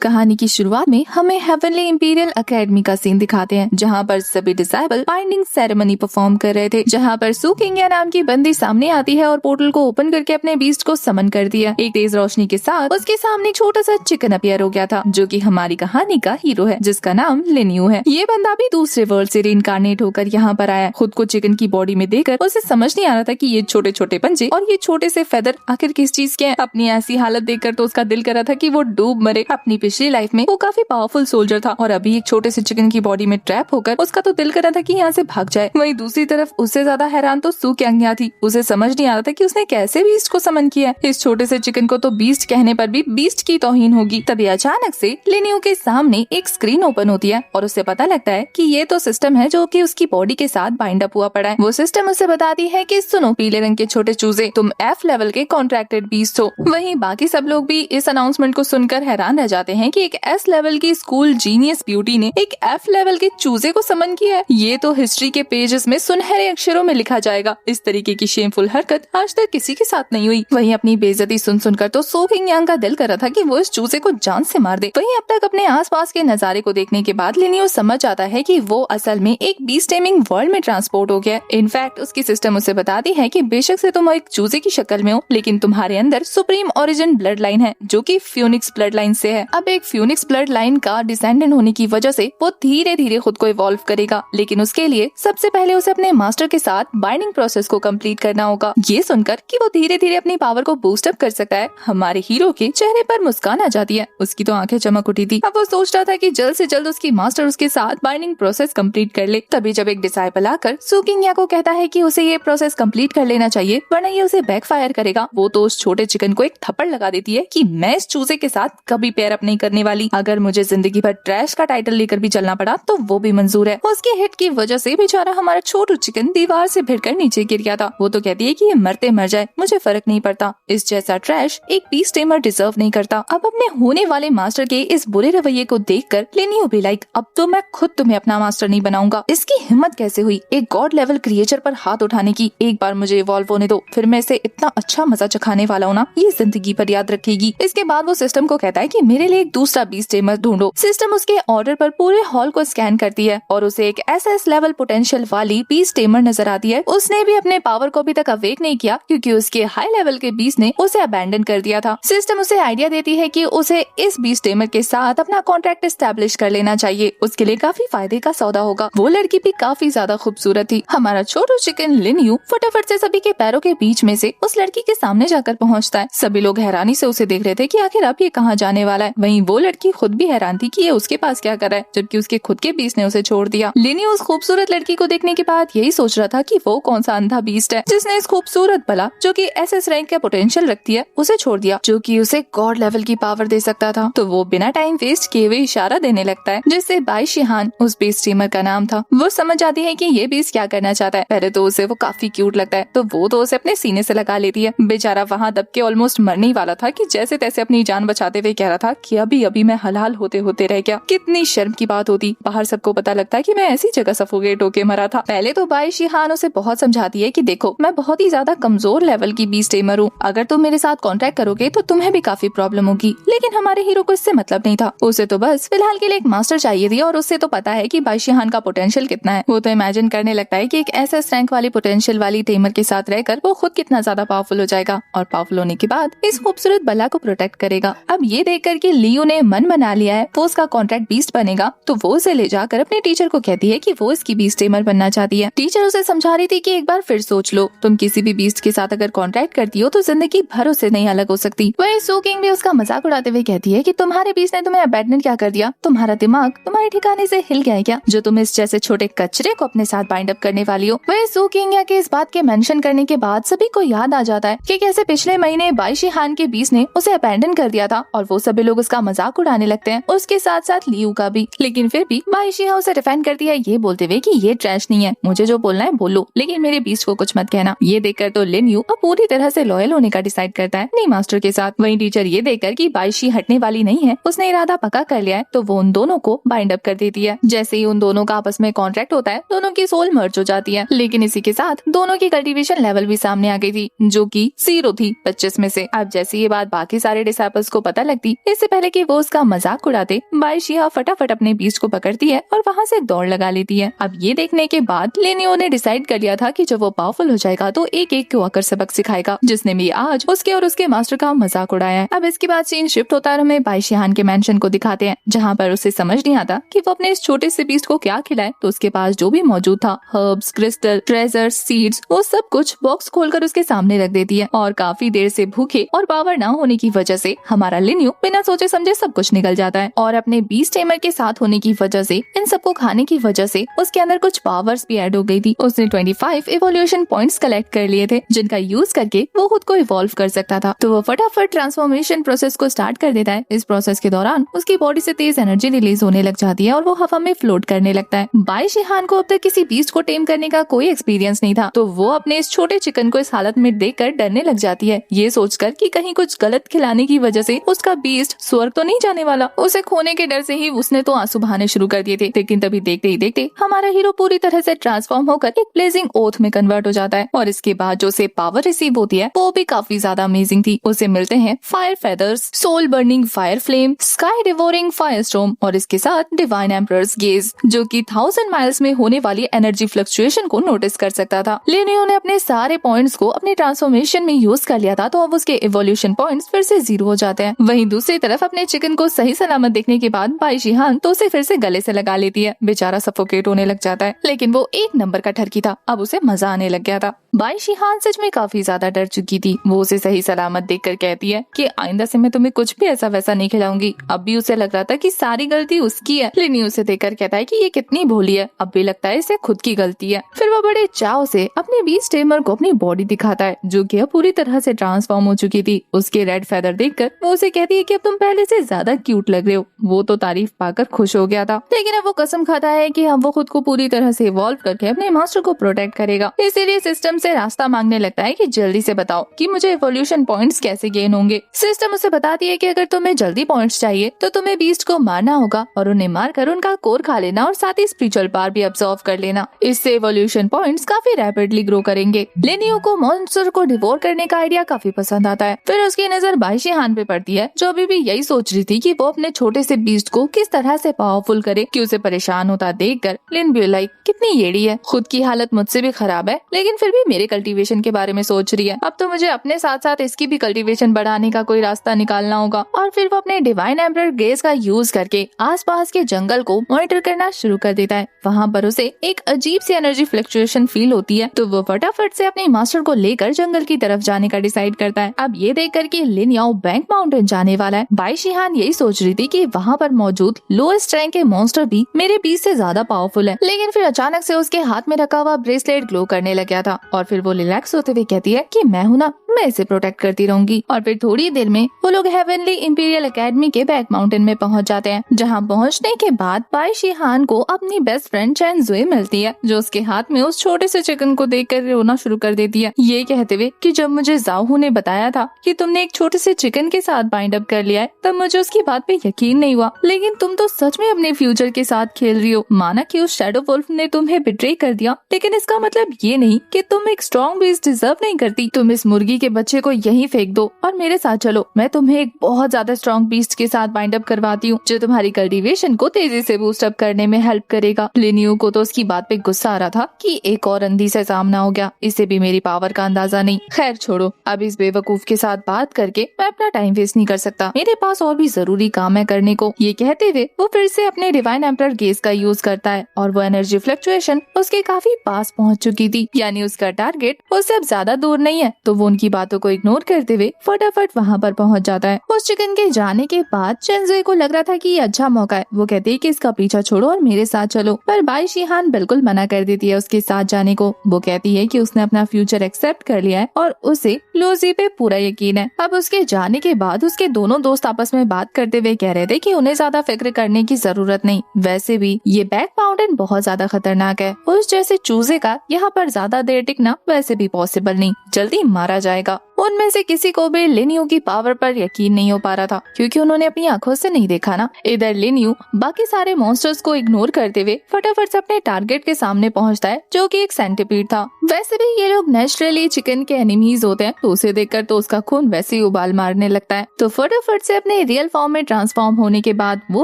कहानी की शुरुआत में हमें हेवनली इंपीरियल एकेडमी का सीन दिखाते हैं, जहाँ पर सभी डिसाइबल बाइंडिंग सेरेमनी परफॉर्म कर रहे थे, जहाँ पर सू किंग नाम की बंदी सामने आती है और पोर्टल को ओपन करके अपने बीस्ट को समन कर दिया। एक तेज रोशनी के साथ उसके सामने छोटा सा चिकन अपीयर हो गया था, जो कि हमारी कहानी का हीरो है, जिसका नाम लिन्यू है। ये बंदा भी दूसरे वर्ल्ड से रीइंकार्नेट होकर यहाँ पर आया। खुद को चिकन की बॉडी में देखकर उसे समझ नहीं आ रहा था कि ये छोटे छोटे पंजे और ये छोटे से फेदर आखिर किस चीज के हैं। अपनी ऐसी हालत देखकर तो उसका दिल कर रहा था कि वो डूब मरे। अपनी पिछली लाइफ में वो काफी पावरफुल सोल्जर था और अभी एक छोटे से चिकन की बॉडी में ट्रैप होकर उसका तो दिल कर रहा था कि यहाँ से भाग जाए। वहीं दूसरी तरफ उससे ज्यादा हैरान तो सू किंग थी। उसे समझ नहीं आ रहा था कि उसने कैसे बीस्ट को समन किया। इस छोटे से चिकन को तो बीस्ट कहने पर भी बीस्ट की तौहीन होगी। तभी अचानक से लिन्यू के सामने एक स्क्रीन ओपन होती है और उसे पता लगता है कि ये तो सिस्टम है जो कि उसकी बॉडी के साथ बाइंड अप हुआ पड़ा है। वो सिस्टम उसे बताती है कि सुनो पीले रंग के छोटे चूजे, तुम F लेवल के कॉन्ट्रैक्टेड बीस्ट हो। वहीं बाकी सब लोग भी इस अनाउंसमेंट को सुनकर हैरान रह जाते हैं कि एक S लेवल की स्कूल जीनियस ब्यूटी ने एक F लेवल के चूजे को समन किया है। ये तो हिस्ट्री के पेजेस में सुनहरे अक्षरों में लिखा जाएगा। इस तरीके की शेमफुल हरकत आज तक किसी के साथ नहीं हुई। वहीं अपनी बेइज्जती सुन सुनकर तो सू किंग यांग का दिल कर रहा था कि वो इस चूजे को जान से मार दे। वहीं अब तक अपने आसपास के नजारे को देखने के बाद लिन्यू समझ आता है कि वो असल में एक बीस्ट टेमिंग वर्ल्ड में ट्रांसपोर्ट हो गया। इनफैक्ट उसकी सिस्टम उसे बताती है कि बेशक से तुम एक चूजे की शक्ल में हो, लेकिन तुम्हारे अंदर सुप्रीम ओरिजिन ब्लड लाइन है, जो कि फ्यूनिक्स ब्लड लाइन से है। अब एक फ्यूनिक्स ब्लड लाइन का डिसेंडेंट होने की वजह से वो धीरे धीरे खुद को इवॉल्व करेगा, लेकिन उसके लिए सबसे पहले उसे अपने मास्टर के साथ बाइंडिंग प्रोसेस को कंप्लीट करना होगा। ये सुनकर कि वो धीरे धीरे अपनी पावर को बूस्ट अप कर सकता है, हमारे हीरो के चेहरे पर मुस्कान आ जाती है। उसकी तो आंखें चमक उठी थी। अब वो सोच रहा था कि जल्द से जल्द उसकी मास्टर उसके साथ बाइंडिंग प्रोसेस कंप्लीट कर ले। तभी जब एक डिसाइपल आकर सू किंग को कहता है कि उसे ये प्रोसेस कंप्लीट कर लेना चाहिए, वरना ये उसे बैकफायर करेगा। वो तो उस छोटे चिकन को एक थप्पड़ लगा देती है कि मैं इस चूजे के साथ कभी पेयर अप नहीं करने वाली। अगर मुझे जिंदगी भर ट्रैश का टाइटल लेकर भी चलना पड़ा तो वो भी मंजूर है। उसके हिट की वजह से बेचारा हमारा छोटू चिकन दीवार से भिड़कर नीचे गिर गया था। वो तो कहती है कि ये मरते मर जाए, मुझे फर्क नहीं पड़ता। इस जैसा ट्रैश एक बीस्ट टेमर डिजर्व नहीं करता। अब अपने होने वाले मास्टर के इस बुरे रवैये को देखकर लिन्यू भी लाइक, अब तो मैं खुद तुम्हें अपना मास्टर नहीं बनाऊंगा। इसकी हिम्मत कैसे हुई एक गॉड लेवल क्रिएचर पर हाथ उठाने की। एक बार मुझे इवॉल्व होने दो, फिर मैं इसे इतना अच्छा मजा चखाने वाला हूँ ना, ये जिंदगी पर याद रखेगी। इसके बाद वो सिस्टम को कहता है कि मेरे लिए एक दूसरा बीस्ट टेमर ढूंढो। सिस्टम उसके ऑर्डर पर पूरे हॉल को स्कैन करती है और उसे एक SS लेवल पोटेंशियल वाली बीस्ट टेमर नजर आती है। उसने भी अपने पावर को अभी तक अवेक नहीं किया, क्योंकि उसके हाई लेवल के बीस्ट ने उसे अबैंडन कर दिया था। सिस्टम उसे आइडिया देती है कि उसे इस बीस्ट टेमर के साथ अपना कॉन्ट्रैक्ट एस्टेब्लिश कर लेना चाहिए। उसके लिए काफी फायदे का सौदा होगा। वो लड़की भी काफी ज्यादा खूबसूरत थी। हमारा छोटू चिकन लिन्यू फटाफट से सभी के पैरों के बीच में से उस लड़की के सामने जाकर पहुंचता है। सभी लोग हैरानी से उसे देख रहे थे कि आखिर अब ये कहाँ जाने वाला है। वहीं वो लड़की खुद भी हैरान थी कि ये उसके पास क्या कर रहा है, जबकि उसके खुद के बीस्ट ने उसे छोड़ दिया। लिन्यू उस खूबसूरत लड़की को देखने के बाद यही सोच रहा था कि वो कौन सा अंधा बीस्ट है जिसने इस खूबसूरत बला, जो कि SS रैंक का पोटेंशियल रखती है, उसे छोड़ दिया, जो कि उसे गॉड लेवल की पावर दे सकता था। तो वो बिना टाइम वेस्ट किए हुए इशारा देने लगता है, जिससे बाई शिहान उस बीस्ट टीमर का नाम था। वो समझ जाती है कि ये बीस्ट क्या करना चाहता है। पहले तो उसे वो काफी क्यूट लगता है, तो वो तो उसे अपने सीने से लगा लेती है। बेचारा वहाँ दब के ऑलमोस्ट मरने ही वाला था कि जैसे तैसे अपनी जान बचाते हुए कह रहा था कि अभी अभी मैं हलाल होते होते रह गया। कितनी शर्म की बात होती, बाहर सबको पता लगता है कि मैं ऐसी जगह सफोकेट होके मरा था। पहले तो बाई शिहान उसे बहुत समझाती है कि देखो मैं बहुत ही ज्यादा कमजोर लेवल की बीस्ट टेमर हूँ, अगर तुम मेरे साथ कॉन्ट्रैक्ट करोगे तो तुम्हें भी काफी प्रॉब्लम होगी। लेकिन हमारे हीरो को इससे मतलब नहीं था। उसे तो बस फिलहाल के लिए एक मास्टर चाहिए थी और उससे तो पता है कि बाई शिहान का पोटेंशियल कितना है। वो तो इमेजिन करने लगता है कि एक SS रैंक वाली पोटेंशियल वाली टेमर के साथ रहकर वो खुद कितना ज्यादा पावरफुल हो जाएगा और पावरफुल होने के बाद इस खूबसूरत बला को प्रोटेक्ट करेगा। अब ये देखकर कि लियो ने मन बना लिया है वो उसका कॉन्ट्रैक्ट बीस्ट बनेगा, तो वो उसे ले जाकर अपने टीचर को कहती है कि वो इसकी बीस्ट टेमर बनना चाहती है। टीचर उसे समझा रही थी कि एक बार फिर सोच लो, तुम किसी भी बीस्ट के साथ अगर कॉन्ट्रैक्ट करती हो तो जिंदगी भर उससे नहीं अलग हो सकती। वही सू किंग भी उसका मजाक उड़ाते हुए कहती है कि तुम्हारे बीस्ट ने तुम्हें अबैंडन क्या कर दिया, तुम्हारा दिमाग तुम्हारे ठिकाने से हिल गया है क्या, जो तुम इस जैसे छोटे कचरे को अपने साथ बाइंड अप करने वाली हो। वही सू किंग के इस बात के मेंशन करने के बाद सभी को याद आ जाता है कि कैसे पिछले महीने बाई शिहान के बीस्ट ने उसे अबैंडन कर दिया था और वो सभी लोग उसका मजाक उड़ाने लगते हैं, उसके साथ साथ लियू का भी। लेकिन फिर भी बाई शिहा उसे डिफेंड करती है, ये बोलते हुए कि ये ट्रैश नहीं है, मुझे जो बोलना है बोलो, लेकिन मेरे बीस्ट को कुछ मत कहना। ये देखकर तो लिन्यू अब पूरी तरह से लॉयल होने का डिसाइड करता है अपनी मास्टर के साथ। वहीं टीचर ये देखकर कि बाई शी हटने वाली नहीं है, उसने इरादा पक्का कर लिया है, तो वो उन दोनों को बाइंड अप कर देती है। जैसे ही उन दोनों का आपस में कॉन्ट्रैक्ट होता है, दोनों की सोल मर्ज हो जाती है। लेकिन इसी के साथ दोनों की कल्टीवेशन लेवल भी सामने आ गई थी, जो कि 0 थी 25 में से। अब जैसे ये बात बाकी सारे डिसाइपल्स को पता लगती, इससे पहले है कि वो उसका मजाक उड़ाते बाई शिहा फटाफट अपने बीस्ट को पकड़ती है और वहाँ से दौड़ लगा लेती है। अब ये देखने के बाद लेनियो ने डिसाइड कर लिया था कि जब वो पावरफुल हो जाएगा तो एक एक को आकर सबक सिखाएगा, जिसने भी आज उसके और उसके मास्टर का मजाक उड़ाया है। अब इसके बाद सीन शिफ्ट होता है, हमें बाई शिहान के मेंशन को दिखाते हैं, जहाँ पर उसे समझ नहीं आता कि वो अपने इस छोटे से बीस्ट को क्या खिलाए। तो उसके पास जो भी मौजूद था, हर्ब्स, क्रिस्टल, ट्रेजर, सीड्स, वो सब कुछ बॉक्स खोलकर उसके सामने रख देती है। और काफी देर से भूखे और पावर ना होने की वजह से हमारा लिनियो बिना सोचे समझे सब कुछ निकल जाता है। और अपने बीस्ट टेमर के साथ होने की वजह से, इन सबको खाने की वजह से उसके अंदर कुछ पावर्स भी ऐड हो गई थी। उसने 25 इवोल्यूशन पॉइंट्स कलेक्ट कर लिए थे, जिनका यूज करके वो खुद को इवॉल्व कर सकता था। तो वो फटाफट ट्रांसफॉर्मेशन प्रोसेस को स्टार्ट कर देता है। इस प्रोसेस के दौरान उसकी बॉडी से तेज एनर्जी रिलीज होने लग जाती है और वो हवा में फ्लोट करने लगता है। बाई शिहान को अब तक किसी बीस्ट को टेम करने का कोई एक्सपीरियंस नहीं था, तो वो अपने इस छोटे चिकन को इस हालत में देखकर डरने लग जाती है, ये सोचकर कि कहीं कुछ गलत खिलाने की वजह से उसका बीस्ट स्वर्ग तो नहीं जाने वाला। उसे खोने के डर से ही उसने तो आंसू बहाने शुरू कर दिए थे। लेकिन तभी देखते ही देखते हमारा हीरो पूरी तरह से ट्रांसफॉर्म होकर एक ब्लेजिंग ओथ में कन्वर्ट हो जाता है। और इसके बाद जो उसे पावर रिसीव होती है वो भी काफी ज्यादा अमेजिंग थी। उसे मिलते हैं fire feathers, soul burning fire flame, sky devouring fire storm और इसके साथ डिवाइन एम्परर्स गेज, जो कि 1000 माइल्स में होने वाली एनर्जी फ्लक्चुएशन को नोटिस कर सकता था। लिनियो ने अपने सारे पॉइंट्स को अपने ट्रांसफॉर्मेशन में यूज कर लिया था, तो अब उसके इवोल्यूशन पॉइंट्स फिर से 0 हो जाते हैं। वहीं दूसरी तरफ अपने चिकन को सही सलामत देखने के बाद बाई शिहान तो उसे फिर से गले से लगा लेती है। बेचारा सफोकेट होने लग जाता है, लेकिन वो एक नंबर का ठरकी था, अब उसे मजा आने लग गया था। बाई शिहान सच में काफी ज्यादा डर चुकी थी। वो उसे सही सलामत देखकर कहती है कि आइंदा से मैं तुम्हें कुछ भी ऐसा वैसा नहीं खिलाऊंगी। अब भी उसे लग रहा था कि सारी गलती उसकी है। लिनियो उसे देखकर कहता है कि ये कितनी भोली है, अब भी लगता है इसे खुद की गलती है। फिर वो बड़े चाव से अपने बीस्ट टेमर को अपनी बॉडी दिखाता है, जो कि अब पूरी तरह से ट्रांसफॉर्म हो चुकी थी। उसके रेड फेदर देखकर वो उसे कहती है कि अब तुम पहले से ज्यादा क्यूट लग रहे हो। वो तो तारीफ पाकर खुश हो गया था, लेकिन अब वो कसम खाता है कि अब वो खुद को पूरी तरह से इवॉल्व करके अपने मास्टर को प्रोटेक्ट करेगा। इसीलिए सिस्टम से रास्ता मांगने लगता है कि जल्दी से बताओ कि मुझे इवोल्यूशन पॉइंट्स कैसे गेन होंगे। सिस्टम उसे बताती है कि अगर तुम्हें जल्दी पॉइंट्स चाहिए तो तुम्हें बीस्ट को मारना होगा और उन्हें मारकर उनका कोर खा लेना और साथ ही स्पिरिचुअल पावर भी अब्सॉर्ब कर लेना। इससे इवोल्यूशन पॉइंट्स काफी रैपिडली ग्रो करेंगे। लिनियो को मॉन्स्टर को डिवोर करने का आइडिया काफी पसंद आता है। फिर उसकी नजर बाई शिहान पे पड़ती है, जो अभी भी यही सोच रही थी कि वो अपने छोटे से बीस्ट को किस तरह से पावरफुल करे। कि उसे परेशान होता देखकर लिन भी लाइक कितनी येड़ी है, खुद की हालत मुझसे भी खराब है, लेकिन फिर भी मेरे कल्टीवेशन के बारे में सोच रही है। अब तो मुझे अपने साथ साथ इसकी भी कल्टीवेशन बढ़ाने का कोई रास्ता निकालना होगा। और फिर वो अपने डिवाइन एम्परर गेज का यूज करके आसपास के जंगल को मॉनिटर करना शुरू कर देता है। वहाँ पर उसे एक अजीब सी एनर्जी फ्लक्चुएशन फील होती है, तो वो फटाफट से अपने मास्टर को लेकर जंगल की तरफ जाने का डिसाइड करता है। अब ये देख कर कि लिन याओ बैंक माउंटेन जाने वाला है, बाई शिहान यही सोच रही थी कि वहाँ पर मौजूद लोएस्ट रैंक के मॉन्स्टर भी मेरे बीच से ज्यादा पावरफुल है। लेकिन फिर अचानक से उसके हाथ में रखा हुआ ब्रेसलेट ग्लो करने लग गया था और फिर वो रिलैक्स होते हुए कहती है कि मैं हूँ ना, मैं इसे प्रोटेक्ट करती रहूंगी। और फिर थोड़ी देर में वो लोग हेवनली इंपीरियल एकेडमी के बैक माउंटेन में पहुंच जाते हैं, जहां पहुंचने के बाद बाई शिहान को अपनी बेस्ट फ्रेंड चैन जुए मिलती है, जो उसके हाथ में उस छोटे से चिकन को देखकर रोना शुरू कर देती है, ये कहते हुए कि जब मुझे जाहू ने बताया था कि तुमने एक छोटे से चिकन के साथ बाइंड अप कर लिया है, तब मुझे उसकी बात पे यकीन नहीं हुआ। लेकिन तुम तो सच में अपने फ्यूचर के साथ खेल रही हो। माना कि उस शैडो वुल्फ ने तुम्हें बिट्रे कर दिया, लेकिन इसका मतलब ये नहीं कि तुम एक स्ट्रॉन्ग बीस्ट डिजर्व नहीं करती। तुम इस मुर्गी के बच्चे को यहीं फेंक दो और मेरे साथ चलो। मैं तुम्हें एक बहुत ज्यादा स्ट्रॉन्ग बीस्ट के साथ बाइंड अप करवाती हूँ, जो तुम्हारी कल्टीवेशन को तेजी से बूस्ट अप करने में हेल्प करेगा। लिनियो को तो उसकी बात पे गुस्सा आ रहा था कि एक और अंधी से सामना हो गया, इसे भी मेरी पावर का अंदाजा नहीं। खैर छोड़ो, अब इस बेवकूफ के साथ बात करके मैं अपना टाइम वेस्ट नहीं कर सकता, मेरे पास और भी जरूरी काम है करने को। ये कहते हुए वो फिर से अपने डिवाइन एम्परर गेज का यूज करता है और वो एनर्जी फ्लक्चुएशन उसके काफी पास पहुंच चुकी थी, यानी उसका टारगेट उससे अब ज्यादा दूर नहीं है। तो वो उनकी बातों को इग्नोर करते हुए फटाफट वहाँ पर पहुंच जाता है। उस चिकन के जाने के बाद चेंजुए को लग रहा था कि ये अच्छा मौका है। वो कहती है कि इसका पीछा छोड़ो और मेरे साथ चलो, पर बाई शिहान बिल्कुल मना कर देती है उसके साथ जाने को। वो कहती है कि उसने अपना फ्यूचर एक्सेप्ट कर लिया है और उसे लूसी पे पूरा यकीन है। अब उसके जाने के बाद उसके दोनों दोस्त आपस में बात करते हुए कह रहे थे कि उन्हें ज्यादा फिक्र करने की जरूरत नहीं, वैसे भी ये बैक माउंटेन बहुत ज्यादा खतरनाक है, उस जैसे चूजे का यहाँ पर ज्यादा देर टिकना वैसे भी पॉसिबल नहीं, जल्दी मारा जाएगा। उनमें से किसी को भी लिन्यू की पावर पर यकीन नहीं हो पा रहा था, क्योंकि उन्होंने अपनी आंखों से नहीं देखा ना। इधर लिन्यू बाकी सारे मॉन्स्टर्स को इग्नोर करते हुए फटाफट से अपने टारगेट के सामने पहुंचता है, जो कि एक सेंटीपीड था। वैसे भी ये लोग नेचुरली चिकन के एनिमीज होते हैं, तो उसे देखकर तो उसका खून वैसे ही उबाल मारने लगता है। तो फटाफट से अपने रियल फॉर्म में ट्रांसफॉर्म होने के बाद वो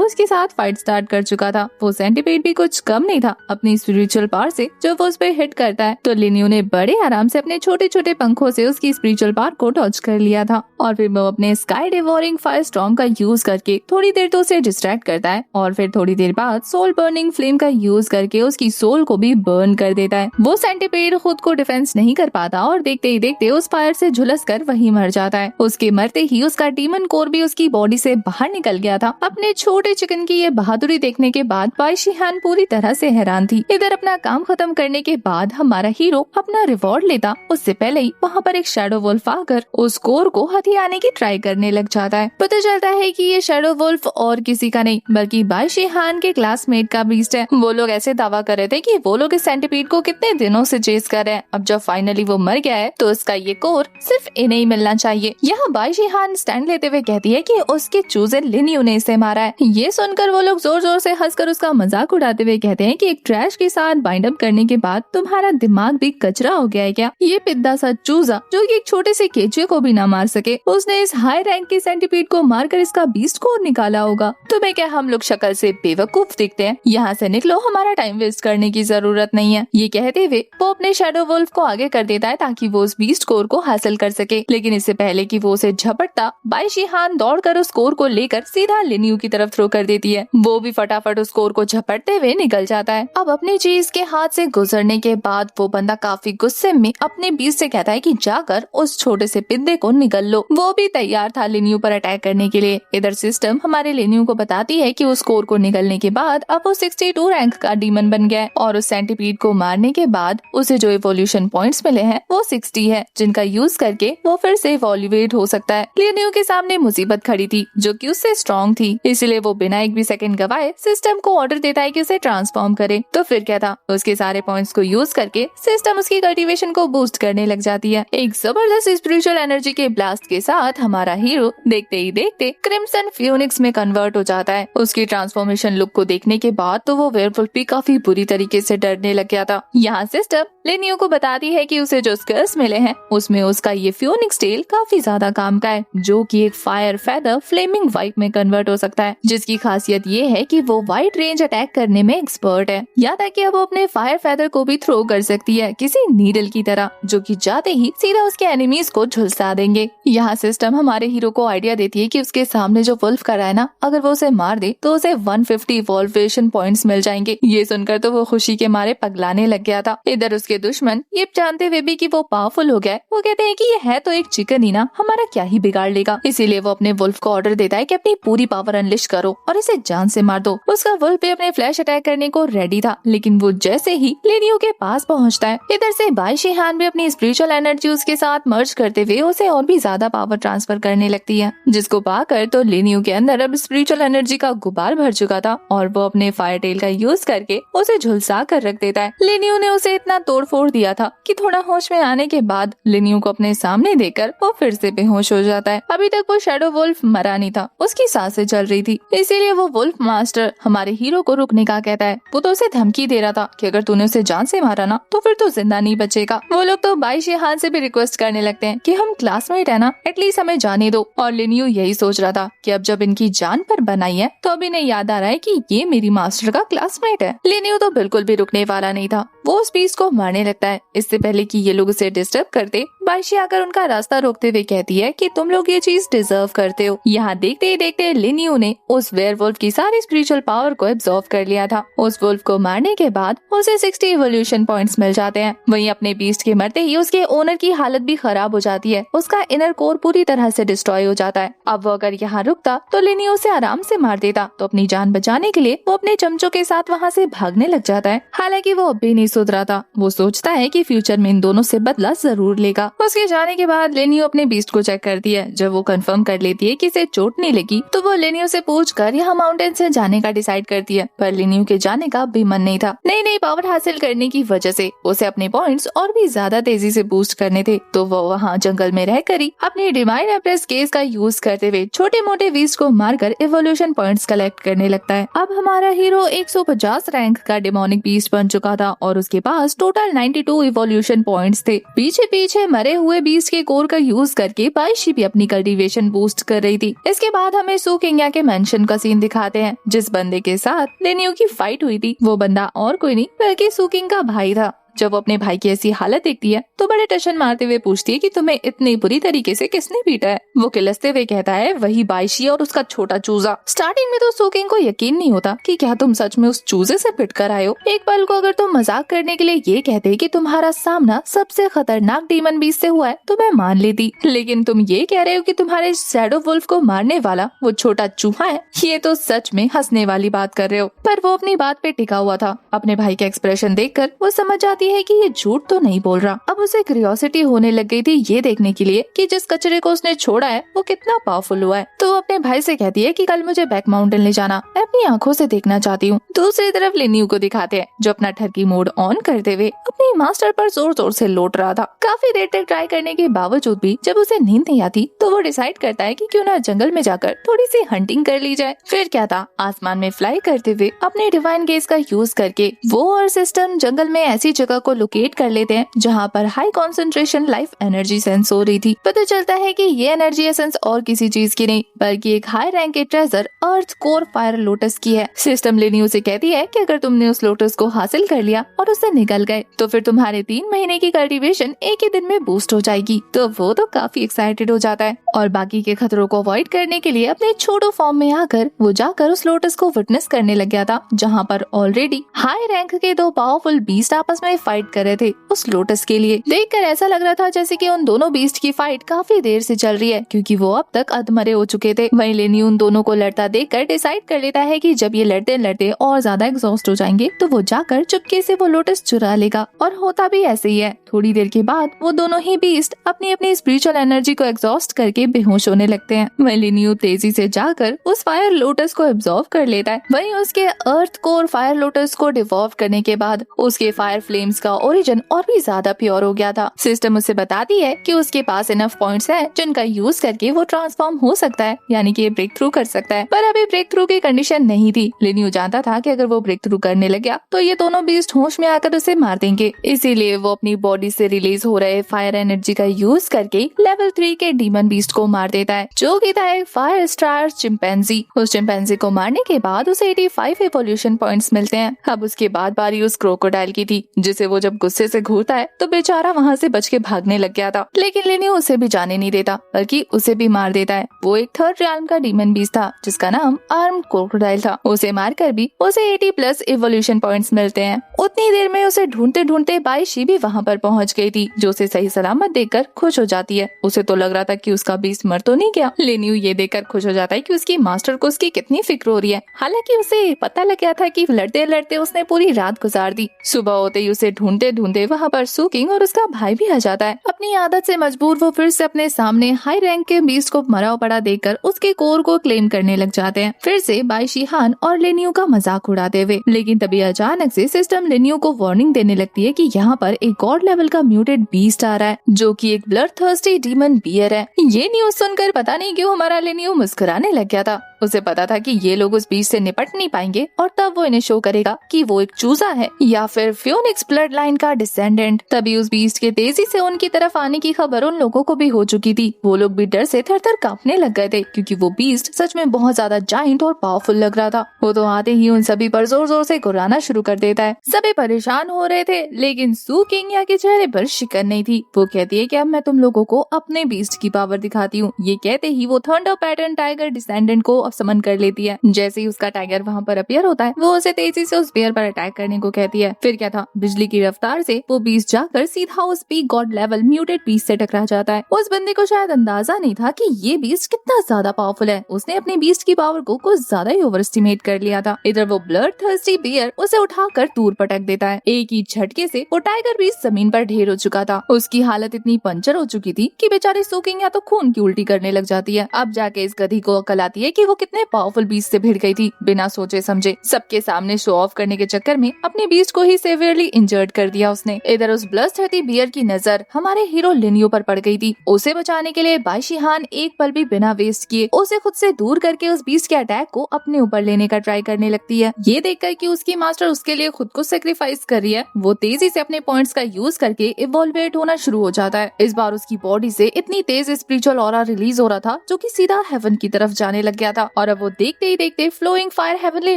उसके साथ फाइट स्टार्ट कर चुका था। वो सेंटीपीड भी कुछ कम नहीं था अपनी स्पिरिचुअल पावर से, जो वो उस पर हिट करता है। तो लिन्यू ने बड़े आराम से अपने छोटे छोटे पंखों से उसकी स्पिरिचुअल पावर को डॉज कर लिया था, और फिर वो अपने स्काई डिवोरिंग फायर स्टॉर्म का यूज करके थोड़ी देर तो उसे डिस्ट्रैक्ट करता है, और फिर थोड़ी देर बाद सोल बर्निंग फ्लेम का यूज करके उसकी सोल को भी बर्न कर देता है। वो सेंटीपीड खुद को डिफेंस नहीं कर पाता और देखते ही देखते उस फायर से झुलस कर वहीं मर जाता है। उसके मरते ही उसका डीमन कोर भी उसकी बॉडी से बाहर निकल गया था। अपने छोटे चिकन की ये बहादुरी देखने के बाद बाई शिहान पूरी तरह से हैरान थी। इधर अपना काम खत्म करने के बाद हमारा हीरो अपना रिवॉर्ड लेता, उससे पहले ही वहाँ पर एक शैडो वुल्फ आकर उस कोर को हथियाने की ट्राई करने लग जाता है। पता चलता है कि ये शैडो वुल्फ और किसी का नहीं बल्कि बाई शिहान के क्लासमेट का बीस्ट है। वो लोग ऐसे दावा कर रहे थे कि वो लोग इस सेंटीपीड को कितने दिनों से चेस कर रहे हैं। अब जब फाइनली वो मर गया है तो उसका ये कोर सिर्फ इन्हें ही मिलना चाहिए। यहाँ बाई शिहान स्टैंड लेते हुए कहती है कि उसके चूजन लिन्यू ने इसे मारा है। ये सुनकर वो लोग जोर जोर से हंसकर उसका मजाक उड़ाते हुए कहते हैं कि एक ट्रैश के साथ बाइंड अप करने के बाद तुम्हारा दिमाग भी कचरा हो गया है क्या? ये पिद्दा सा चूजा जो कि एक छोटे से केचुए को भी ना मार सके, उसने इस हाई रैंक के सेंटीपीड को मारकर इसका बीस्ट कोर निकाला होगा। तुम्हें क्या हम लोग शक्ल से बेवकूफ दिखते हैं? यहाँ से निकलो, हमारा टाइम वेस्ट करने की जरूरत नहीं है। ये कहते हुए वो अपने शैडो वुल्फ को आगे कर देता है ताकि वो उस बीस्ट कोर को हासिल कर सके, लेकिन इससे पहले कि वो उसे झपटता, बाई शिहान दौड़कर उस कोर को लेकर सीधा लिन्यू की तरफ थ्रो कर देती है। वो भी फटाफट उस कोर को झपटते हुए निकल जाता है। अब अपनी चीज के हाथ से गुजरने के बाद वो बंदा काफी गुस्से में अपने बीस्ट से कहता है कि जाकर उस छोटे से पिद्दे को निकल लो। वो भी तैयार था लिन्यू पर अटैक करने के लिए। इधर सिस्टम हमारे लिन्यू को बताती है कि उस कोर को निकलने के बाद अब वो 62 रैंक का डीमन बन गया है, और उस सेंटीपीड को मारने के बाद उसे जो इवोल्यूशन पॉइंट्स मिले हैं वो 60 है, जिनका यूज करके वो फिर से इवोल्यूएट हो सकता है। लिन्यू के सामने मुसीबत खड़ी थी जो कि उससे स्ट्रॉन्ग थी, इसलिए वो बिना एक भी सेकंड गवाए सिस्टम को ऑर्डर देता है कि उसे ट्रांसफॉर्म करे। तो फिर क्या था, उसके सारे पॉइंट्स को यूज करके सिस्टम उसकी कल्टीवेशन को बूस्ट करने लग जाती है। एक जबरदस्त स्पिरिचुअल एनर्जी के ब्लास्ट के साथ हमारा हीरो देखते ही देखते क्रिम्सन फ्यूनिक्स में कन्वर्ट हो जाता है। उसकी ट्रांसफॉर्मेशन लुक को देखने के बाद तो वो वेयरवुल्फ भी काफी बुरी तरीके से डरने लग गया था। यहाँ सिस्टम लिन्यू को बताती है कि उसे जो स्किल्स मिले हैं उसमें उसका ये फ्यूनिक्स टेल काफी ज्यादा काम का है, जो कि एक फायर फेदर फ्लेमिंग वाइप में कन्वर्ट हो सकता है, जिसकी खासियत ये है कि वो वाइड रेंज अटैक करने में एक्सपर्ट है। यहाँ तक कि अब वो अपने फायर फेदर को भी थ्रो कर सकती है किसी नीडल की तरह, जो कि जाते ही सीधा उसके एनिमीज को झुलसा देंगे। यहाँ सिस्टम हमारे हीरो को आइडिया देती है कि उसके सामने जो वुल्फ खड़ा है ना, अगर वो उसे मार दे तो उसे 150 इवोल्यूशन पॉइंट्स मिल जाएंगे। ये सुनकर तो वो खुशी के मारे पगलाने लग गया था। इधर उसके दुश्मन ये जानते हुए भी कि वो पावरफुल हो गया है, वो कहते हैं कि ये है तो एक चिकन ही ना, हमारा क्या ही बिगाड़ लेगा। इसीलिए वो अपने वुल्फ को ऑर्डर देता है कि अपनी पूरी पावर अनलिश करो और इसे जान से मार दो। उसका वुल्फ भी अपने फ्लैश अटैक करने को रेडी था, लेकिन वो जैसे ही लिन्यू के पास पहुंचता है, इधर से बाई शिहान भी अपनी स्पिरिचुअल एनर्जी उसके साथ मर्ज करते हुए उसे और भी ज्यादा पावर ट्रांसफर करने लगती है, जिसको पाकर तो लिन्यू के अंदर अब स्पिरिचुअल एनर्जी का गुबार भर चुका था, और वो अपने फायर टेल का यूज करके उसे झुलसा कर रख देता है। लिन्यू ने उसे इतना तोड़फोड़ दिया था कि थोड़ा होश में आने के बाद लिन्यू को अपने सामने देखकर वो फिर से बेहोश हो जाता है। अभी तक वो शैडो वुल्फ मरा नहीं था, उसकी सांसें चल रही थी, इसीलिए वो वुल्फ मास्टर हमारे हीरो को रुकने का कहता है। वो तो उसे धमकी दे रहा था कि अगर तूने उसे जान से मारा ना तो फिर तो जिंदा नहीं बचेगा। वो लोग तो बाई शिहान से भी रिक्वेस्ट करने लगते हैं कि हम क्लासमेट है ना, एटलीस्ट हमें जाने दो। और लिन्यू यही सोच रहा था कि अब जब इनकी जान पर बनाई है तो अभी नहीं याद आ रहा है कि ये मेरी मास्टर का क्लासमेट है। लिन्यू तो बिल्कुल भी रुकने वाला नहीं था, वो उस बीस्ट को मारने लगता है। इससे पहले कि ये लोग उसे डिस्टर्ब करते, बाइशी आकर उनका रास्ता रोकते हुए कहती है कि तुम लोग ये चीज डिजर्व करते हो। यहाँ देखते ही देखते लिन्यू ने उस वेयरवुल्फ की सारी स्पिरिचुअल पावर को एब्जॉर्व कर लिया था। उस वुल्फ को मारने के बाद उसे 60 इवोल्यूशन पॉइंट्स मिल जाते हैं। वहीं अपने बीस्ट के मरते ही उसके ओनर की हालत भी खराब हो जाती है, उसका इनर कोर पूरी तरह से डिस्ट्रॉय हो जाता है। अब वो अगर यहाँ रुकता तो लिन्यू उसे आराम से मार देता, तो अपनी जान बचाने के लिए वो अपने चमचों के साथ वहाँ से भागने लग जाता है। हालांकि वो अब भी नहीं सुधरा था। वो सोचता है कि फ्यूचर में इन दोनों से बदला जरूर लेगा। उसके जाने के बाद लेनियो अपने बीस्ट को चेक करती है। जब वो कंफर्म कर लेती है कि इसे चोट नहीं लगी तो वो लेनियो से पूछकर यहाँ माउंटेन से जाने का डिसाइड करती है। पर लेनियो के जाने का भी मन नहीं था। नई नई पावर हासिल करने की वजह से उसे अपने पॉइंट्स और भी ज्यादा तेजी से बूस्ट करने थे, तो वो वहाँ जंगल में रहकर ही अपनी डिवाइन एप्रेस केस का यूज करते हुए छोटे मोटे बीस्ट को मारकर इवोल्यूशन पॉइंट्स कलेक्ट करने लगता है। अब हमारा हीरो 150 रैंक का डेमोनिक बीस्ट बन चुका था और उसके पास टोटल 92 इवोल्यूशन पॉइंट्स थे। पीछे पीछे मरे हुए बीस्ट के कोर का यूज करके बाइशी भी अपनी कल्टीवेशन बूस्ट कर रही थी। इसके बाद हमें सू किंग के मेंशन का सीन दिखाते हैं। जिस बंदे के साथ लेनियो की फाइट हुई थी वो बंदा और कोई नहीं बल्कि सू किंग का भाई था। जब वो अपने भाई की ऐसी हालत देखती है तो बड़े टशन मारते हुए पूछती है कि तुम्हें इतनी बुरी तरीके से किसने पीटा है। वो किलसते हुए कहता है वही बाइशी और उसका छोटा चूजा। स्टार्टिंग में तो सू किंग को यकीन नहीं होता कि क्या तुम सच में उस चूजे से पिट कर आए हो। एक पल को अगर तुम मजाक करने के लिए ये कहते कि तुम्हारा सामना सबसे खतरनाक डीमन बीस्ट से हुआ है तो मैं मान लेती, लेकिन तुम ये कह रहे हो कि तुम्हारे शैडो वुल्फ को मारने वाला वो छोटा चूहा है, ये तो सच में हंसने वाली बात कर रहे हो। पर वो अपनी बात पे टिका हुआ था। अपने भाई का एक्सप्रेशन देखकर वो समझ जाती है कि ये झूठ तो नहीं बोल रहा। अब उसे क्यूरियोसिटी होने लग गई थी ये देखने के लिए कि जिस कचरे को उसने छोड़ा है वो कितना पावरफुल हुआ है। तो वो अपने भाई से कहती है कि कल मुझे बैक माउंटेन ले जाना, मैं अपनी आंखों से देखना चाहती हूँ। दूसरी तरफ लेनियो को दिखाते हैं जो अपना ठगी मोड ऑन करते हुए अपने मास्टर पर जोर जोर से लौट रहा था। काफी देर तक ट्राई करने के बावजूद भी जब उसे नींद नहीं आती तो वो डिसाइड करता है कि क्यों ना जंगल में जाकर थोड़ी सी हंटिंग कर ली जाए। फिर क्या था, आसमान में फ्लाई करते हुए अपने डिवाइन गेज का यूज करके वो और सिस्टम जंगल में ऐसी जगह को लोकेट कर लेते हैं जहाँ पर high concentration life energy sense हो रही थी। पता चलता है कि ये एनर्जी एसेंस और किसी चीज की नहीं बल्कि एक हाई रैंक के treasure earth core fire lotus की है। सिस्टम लेनियो से कहती है कि अगर तुमने उस लोटस को हासिल कर लिया और उससे निकल गए तो फिर तुम्हारे 3 महीने की कल्टीवेशन एक ही दिन में बूस्ट हो जाएगी। तो वो तो काफी एक्साइटेड हो जाता है और बाकी के खतरों को अवॉइड करने के लिए अपने छोटो फॉर्म में आकर वो जाकर उस लोटस को विटनेस करने लग गया था जहाँ पर ऑलरेडी हाई रैंक के 2 पावरफुल बीस्ट आपस में फाइट कर रहे थे उस लोटस के लिए। देखकर ऐसा लग रहा था जैसे कि उन दोनों बीस्ट की फाइट काफी देर से चल रही है क्योंकि वो अब तक अधमरे हो चुके थे। वहीं लेनियो उन दोनों को लड़ता देखकर डिसाइड कर लेता है कि जब ये लड़ते लड़ते और ज्यादा एग्जॉस्ट हो जाएंगे तो वो जाकर चुपके से वो लोटस चुरा लेगा। और होता भी ऐसे ही है। थोड़ी देर के बाद वो दोनों ही बीस्ट अपनी अपनी स्पिरिचुअल एनर्जी को एग्जॉस्ट करके बेहोश होने लगते हैं। वहीं लेनियो तेजी से जाकर उस फायर लोटस को एब्जॉर्व कर लेता है। वहीं उसके अर्थ कोर फायर लोटस को डिवॉल्व करने के बाद उसके फायर फ्लेम्स का ओरिजिन और भी ज्यादा प्योर हो गया था। सिस्टम उसे बताती है कि उसके पास इनफ पॉइंट्स हैं जिनका यूज करके वो ट्रांसफॉर्म हो सकता है, यानी कि ब्रेक थ्रू कर सकता है। पर अभी ब्रेक थ्रू की कंडीशन नहीं थी। लेनियो जानता था कि अगर वो ब्रेक थ्रू करने लग गया तो ये दोनों बीस्ट होश में आकर उसे मार देंगे। इसीलिए वो अपनी बॉडी से रिलीज हो रहे फायर एनर्जी का यूज करके लेवल 3 के डीमन बीस्ट को मार देता है जो कि था एक फायर स्टार चिंपैंजी। उस चिंपैंजी को मारने के बाद उसे 85 इवोल्यूशन पॉइंट्स मिलते हैं। अब उसके बाद बारी उस क्रोकोडाइल की थी जिसे वो जब गुस्से से घूरता है तो बेचारा वहाँ से बच के भागने लग गया था। लेकिन लेनियो उसे भी जाने नहीं देता बल्कि उसे भी मार देता है। वो एक 3rd realm का डीमन बीस्ट था जिसका नाम आर्म क्रोकोडाइल था। उसे मारकर भी उसे 80+ इवोल्यूशन पॉइंट्स मिलते हैं। उतनी देर में उसे ढूंढते ढूंढते बाइशी भी वहाँ पर पहुँच गई थी जो उसे सही सलामत देखकर खुश हो जाती है। उसे तो लग रहा था कि उसका बीस्ट मर तो नहीं गया। लेनियो ये देखकर खुश हो जाता है कि उसकी मास्टर को उसकी कितनी फिक्र हो रही है। हालांकि उसे पता लग गया था कि लड़ते लड़ते उसने पूरी रात गुजार दी। सुबह होते ही उसे ढूंढते ढूंढते वहाँ पर सू किंग और उसका भाई भी आ जाता है। अपनी आदत से मजबूर वो फिर से अपने सामने हाई रैंक के बीस्ट को मरा पड़ा देखकर उसके कोर को क्लेम करने लग जाते हैं, फिर से बाइशी हान और लेनियो का मजाक उड़ाते हुए। लेकिन तभी अचानक से सिस्टम लेनियो को वार्निंग देने लगती है कि यहाँ पर एक गॉड लेवल का म्यूटेड बीस्ट आ रहा है जो कि एक ब्लड थर्स्टी डीमन बियर है। ये न्यूज सुनकर पता नहीं क्यों हमारा लेनियो मुस्कुराने लग गया था। उसे पता था कि ये लोग उस बीस्ट से निपट नहीं पाएंगे और तब वो इन्हें शो करेगा कि वो एक चूजा है या फिर फ्योनिक्स ब्लड लाइन का डिसेंडेंट। तभी उस बीस्ट के तेजी से उनकी तरफ आने की खबर उन लोगों को भी हो चुकी थी। वो लोग भी डर से थर-थर कांपने लग गए थे क्योंकि वो बीस्ट सच में बहुत ज्यादा जायंट और पावरफुल लग रहा था। वो तो आते ही उन सभी पर जोर जोर से गुर्राना शुरू कर देता है। सभी परेशान हो रहे थे लेकिन सू किंग के चेहरे पर शिकन नहीं थी। वो कहती है कि अब मैं तुम लोगों को अपने बीस्ट की पावर दिखाती हूँ। ये कहते ही वो थंडर पैटर्न टाइगर डिसेंडेंट को को समन कर लेती है। जैसे ही उसका टाइगर वहाँ पर अपीयर होता है, वो उसे तेजी से उस बियर पर अटैक करने को कहती है। फिर क्या था, बिजली की रफ्तार से वो बीस्ट जाकर सीधा उस peak God level muted beast से टकरा जाता है। उस बंदे को शायद अंदाजा नहीं था कि ये बीस्ट कितना ज्यादा पावरफुल है। उसने अपनी बीस्ट की पावर को कुछ ज्यादा ही ओवर एस्टिमेट कर लिया था। इधर वो ब्लड थर्स्टी बियर उसे उठाकर दूर पटक देता है। एक ही झटके से वो टाइगर बीस्ट जमीन पर ढेर हो चुका था। उसकी हालत इतनी पंचर हो चुकी थी कि बेचारी सूकिंग या तो खून की उल्टी करने लग जाती है। अब जाके इस गधी को अकल आती है कि वो कितने पावरफुल बीस्ट से भिड़ गई थी। बिना सोचे समझे सबके सामने शो ऑफ करने के चक्कर में अपने बीस्ट को ही सेवियरली इंजर्ड कर दिया उसने। इधर उस ब्लडथर्स्टी बियर की नजर हमारे हीरो लिनियो पर पड़ गई थी। उसे बचाने के लिए बाई शिहान एक पल भी बिना वेस्ट किए उसे खुद से दूर करके उस बीस्ट के अटैक को अपने ऊपर लेने का ट्राई करने लगती है। ये देखकर कि उसकी मास्टर उसके लिए खुद को सेक्रीफाइस कर रही है, वो तेजी से अपने पॉइंट्स का यूज करके इवॉल्वेट होना शुरू हो जाता है। इस बार उसकी बॉडी से इतनी तेज स्पिरिचुअल ऑरा रिलीज हो रहा था जो कि सीधा हेवन की तरफ जाने लग गया था और अब वो देखते ही देखते फ्लोइंग फायर हेवनली